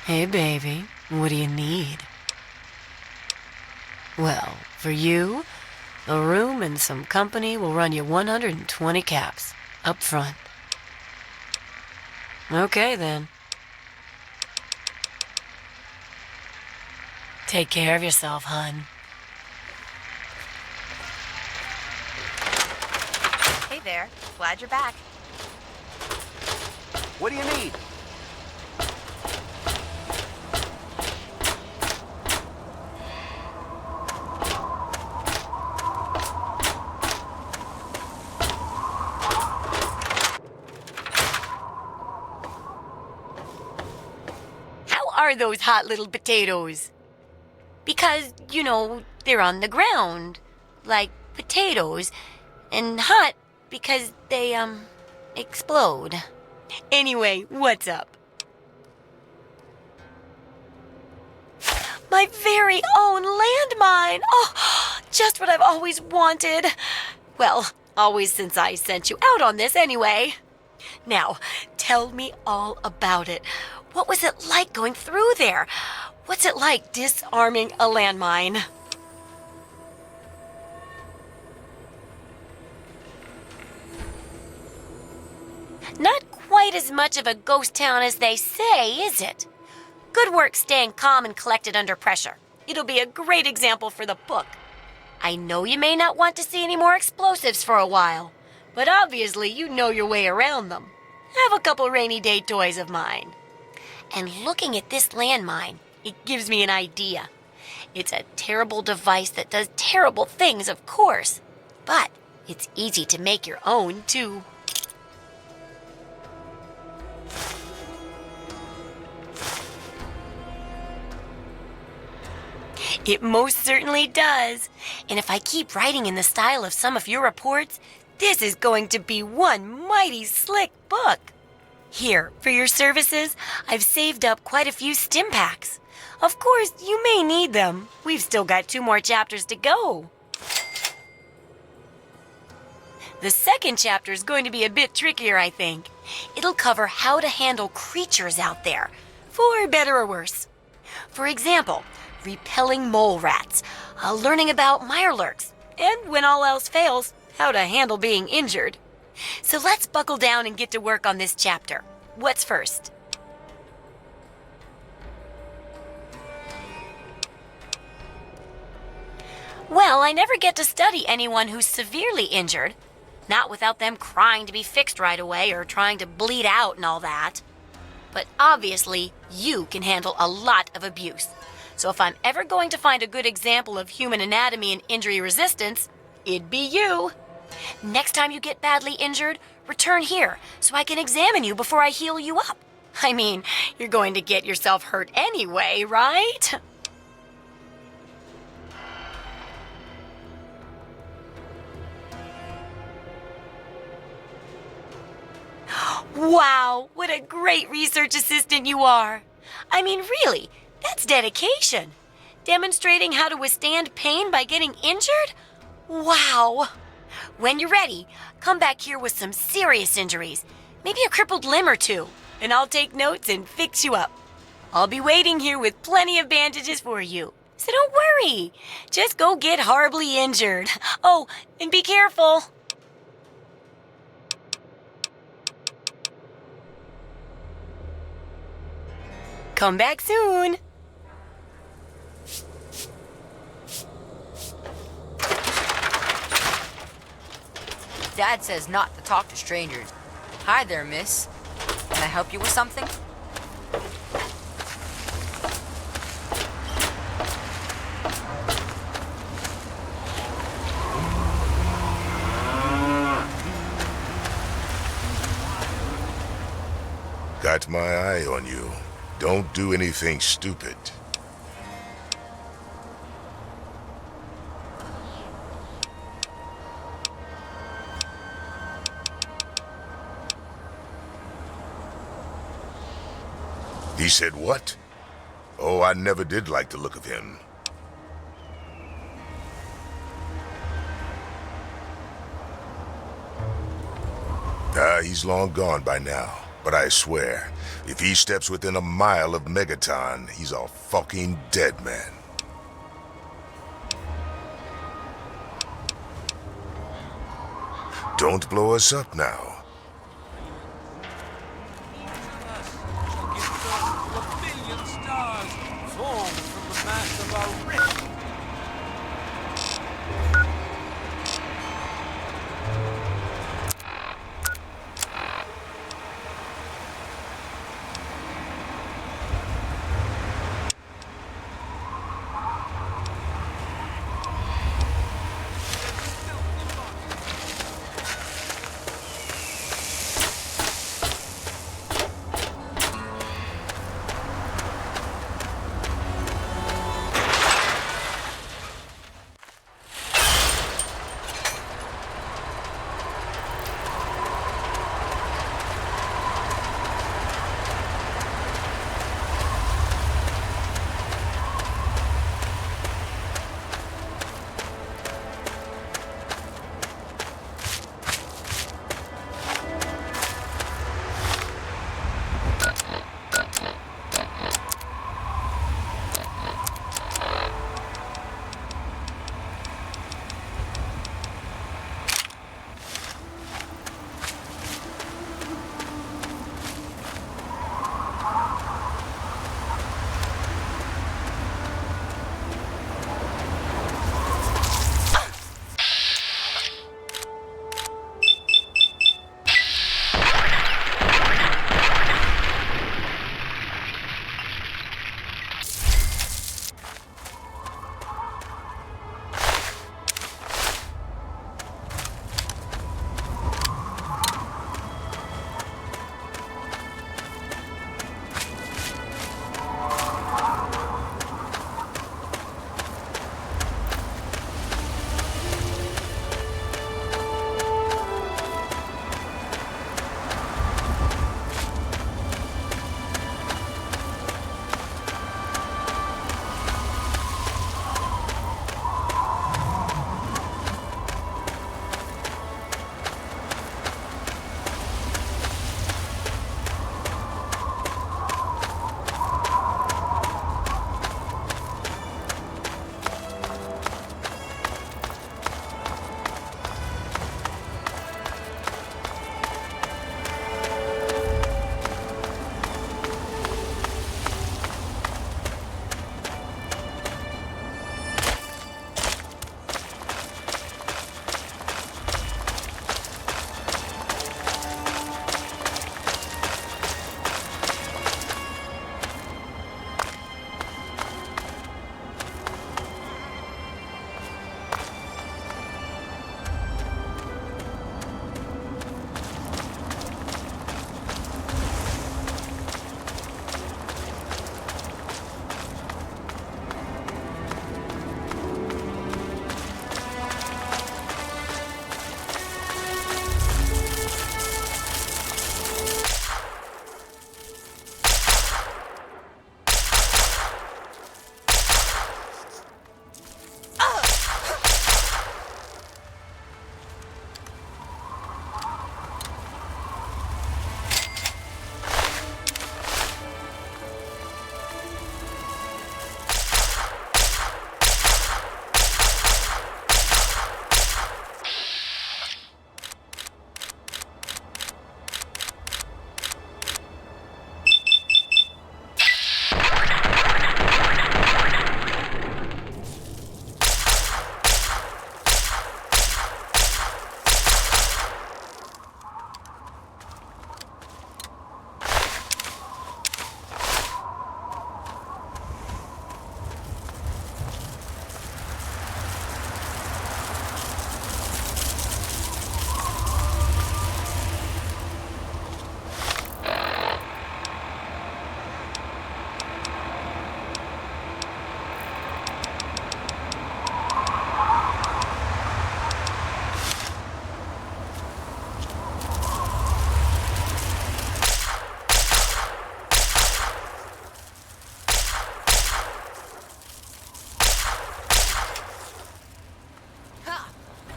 Hey, baby, what do you need? Well, for you, a room and some company will run you 120 caps, up front. Okay, then. Take care of yourself, hun. Hey there. Glad you're back. What do you need? How are those hot little potatoes? Because, you know, they're on the ground, like potatoes, and hot because they, explode. Anyway, what's up? My very own landmine! Oh, just what I've always wanted. Well, always since I sent you out on this anyway. Now, tell me all about it. What was it like going through there? What's it like disarming a landmine? Not quite as much of a ghost town as they say, is it? Good work staying calm and collected under pressure. It'll be a great example for the book. I know you may not want to see any more explosives for a while, but obviously you know your way around them. Have a couple rainy day toys of mine. And looking at this landmine, it gives me an idea. It's a terrible device that does terrible things, of course. But it's easy to make your own, too. It most certainly does. And if I keep writing in the style of some of your reports, this is going to be one mighty slick book. Here, for your services, I've saved up quite a few stim packs. Of course, you may need them. We've still got 2 more chapters to go. The second chapter is going to be a bit trickier, I think. It'll cover how to handle creatures out there, for better or worse. For example, repelling mole rats, learning about mirelurks, and when all else fails, how to handle being injured. So let's buckle down and get to work on this chapter. What's first? Well, I never get to study anyone who's severely injured. Not without them crying to be fixed right away or trying to bleed out and all that. But obviously, you can handle a lot of abuse. So if I'm ever going to find a good example of human anatomy and injury resistance, it'd be you. Next time you get badly injured, return here so I can examine you before I heal you up. I mean, you're going to get yourself hurt anyway, right? Wow, what a great research assistant you are. I mean, really, that's dedication. Demonstrating how to withstand pain by getting injured? Wow. When you're ready, come back here with some serious injuries, maybe a crippled limb or 2, and I'll take notes and fix you up. I'll be waiting here with plenty of bandages for you, so don't worry. Just go get horribly injured. Oh, and be careful. Come back soon. Dad says not to talk to strangers. Hi there, miss. Can I help you with something? Got my eye on you. Don't do anything stupid. He said what? Oh, I never did like the look of him. He's long gone by now. But I swear, if he steps within a mile of Megaton, he's a fucking dead man. Don't blow us up now.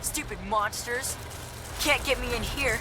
Stupid monsters. Can't get me in here.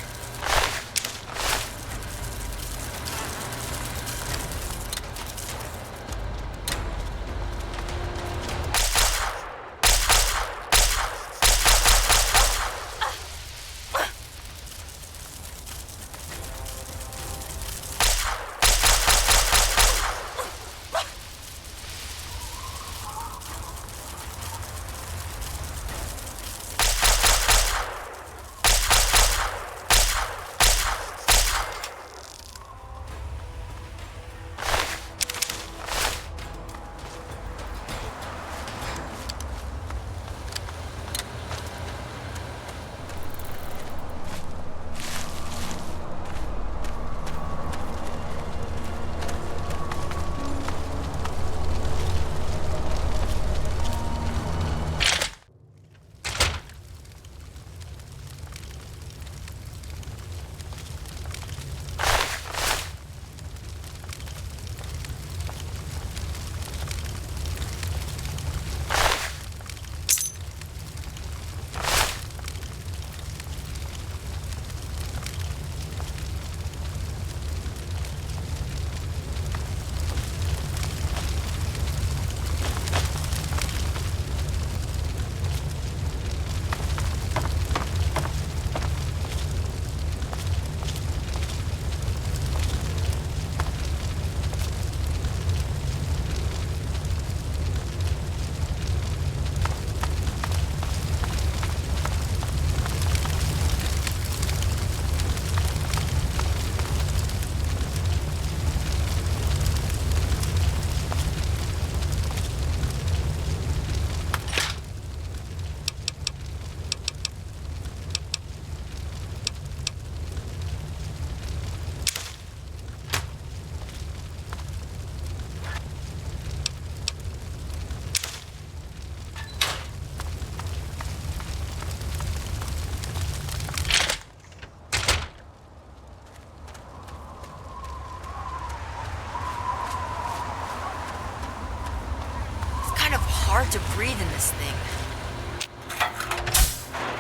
Hard to breathe in this thing.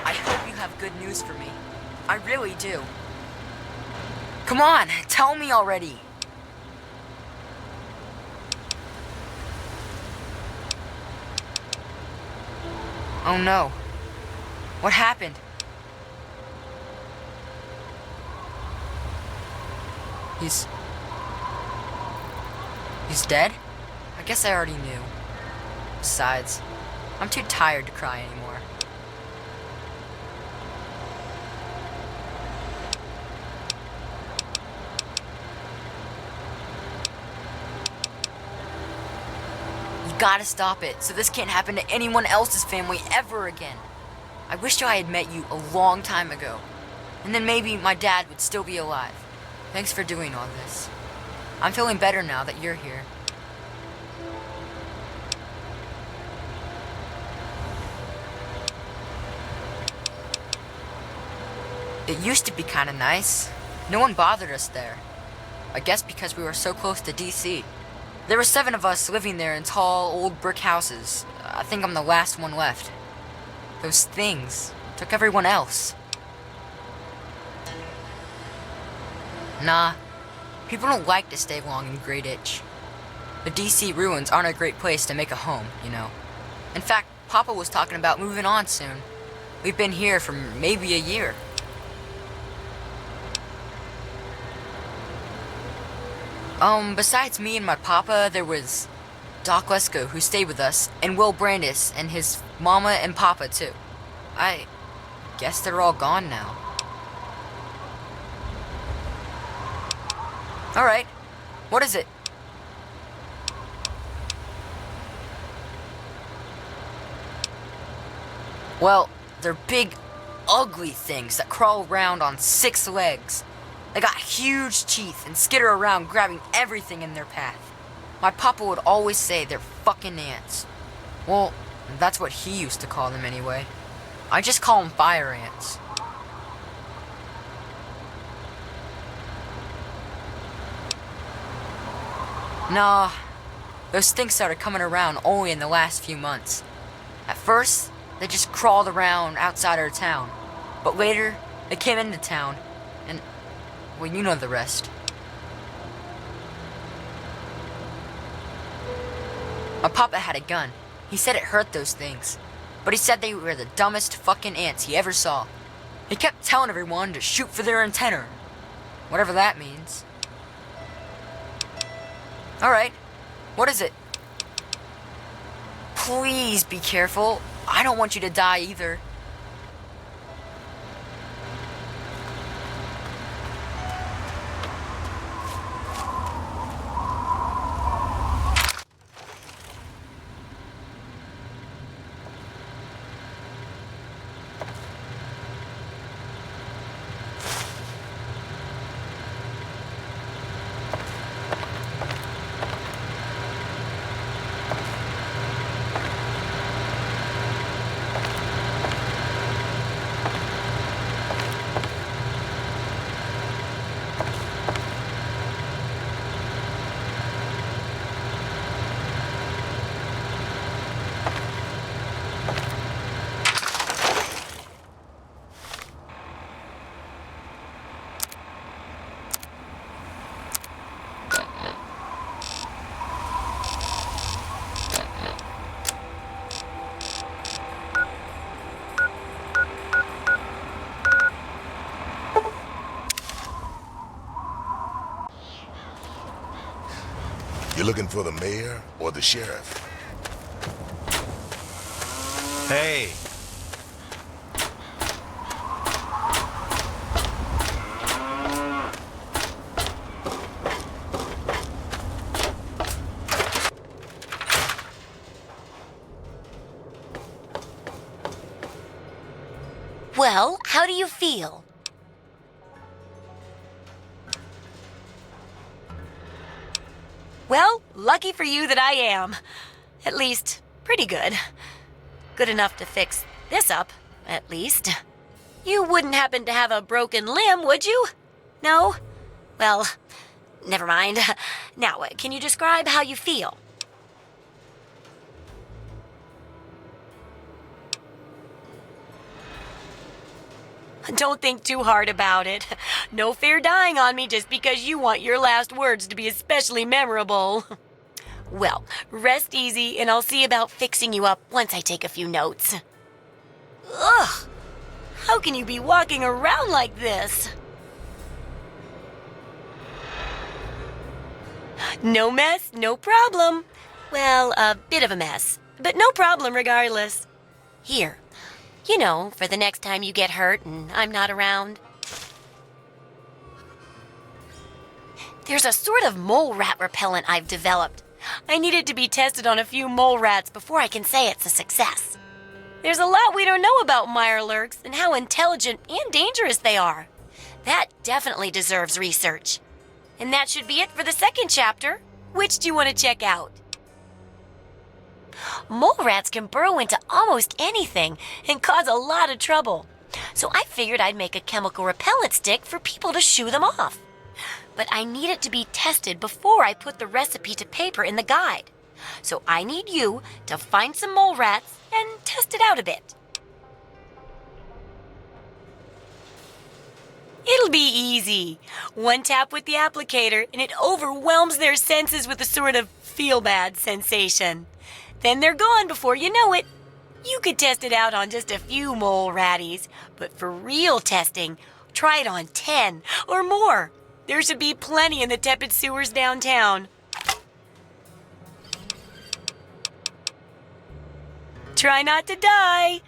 I hope you have good news for me. I really do. Come on, tell me already. Oh no. What happened? He's dead? I guess I already knew. Besides, I'm too tired to cry anymore. You gotta stop it, so this can't happen to anyone else's family ever again. I wish I had met you a long time ago, and then maybe my dad would still be alive. Thanks for doing all this. I'm feeling better now that you're here. It used to be kinda nice. No one bothered us there. I guess because we were so close to DC. There were 7 of us living there in tall, old brick houses. I think I'm the last one left. Those things took everyone else. Nah, people don't like to stay long in Great Itch. The DC ruins aren't a great place to make a home, you know. In fact, Papa was talking about moving on soon. We've been here for maybe a year. Besides me and my papa, there was Doc Lesko, who stayed with us, and Will Brandis, and his mama and papa, too. I guess they're all gone now. Alright, what is it? Well, they're big, ugly things that crawl around on 6 legs. They got huge teeth and skitter around grabbing everything in their path. My papa would always say they're fucking ants. Well, that's what he used to call them anyway. I just call them fire ants. Nah, those things started coming around only in the last few months. At first, They just crawled around outside our town. But later, they came into town, and, well, you know the rest. My papa had a gun. He said it hurt those things. But he said they were the dumbest fucking ants he ever saw. He kept telling everyone to shoot for their antenna. Whatever that means. Alright, what is it? Please be careful. I don't want you to die either. You looking for the mayor or the sheriff? Hey. Well, how do you feel? Well, lucky for you that I am. At least, pretty good. Good enough to fix this up, at least. You wouldn't happen to have a broken limb, would you? No? Well, never mind. Now, can you describe how you feel? Don't think too hard about it. No fair dying on me just because you want your last words to be especially memorable. Well, rest easy and I'll see about fixing you up once I take a few notes. Ugh! How can you be walking around like this? No mess, no problem. Well, a bit of a mess, but no problem regardless. Here. You know, for the next time you get hurt and I'm not around. There's a sort of mole rat repellent I've developed. I need it to be tested on a few mole rats before I can say it's a success. There's a lot we don't know about mirelurks and how intelligent and dangerous they are. That definitely deserves research. And that should be it for the second chapter. Which do you want to check out? Mole rats can burrow into almost anything and cause a lot of trouble. So I figured I'd make a chemical repellent stick for people to shoo them off. But I need it to be tested before I put the recipe to paper in the guide. So I need you to find some mole rats and test it out a bit. It'll be easy. One tap with the applicator and it overwhelms their senses with a sort of feel-bad sensation. Then they're gone before you know it. You could test it out on just a few mole ratties, but for real testing, try it on 10 or more. There should be plenty in the tepid sewers downtown. Try not to die.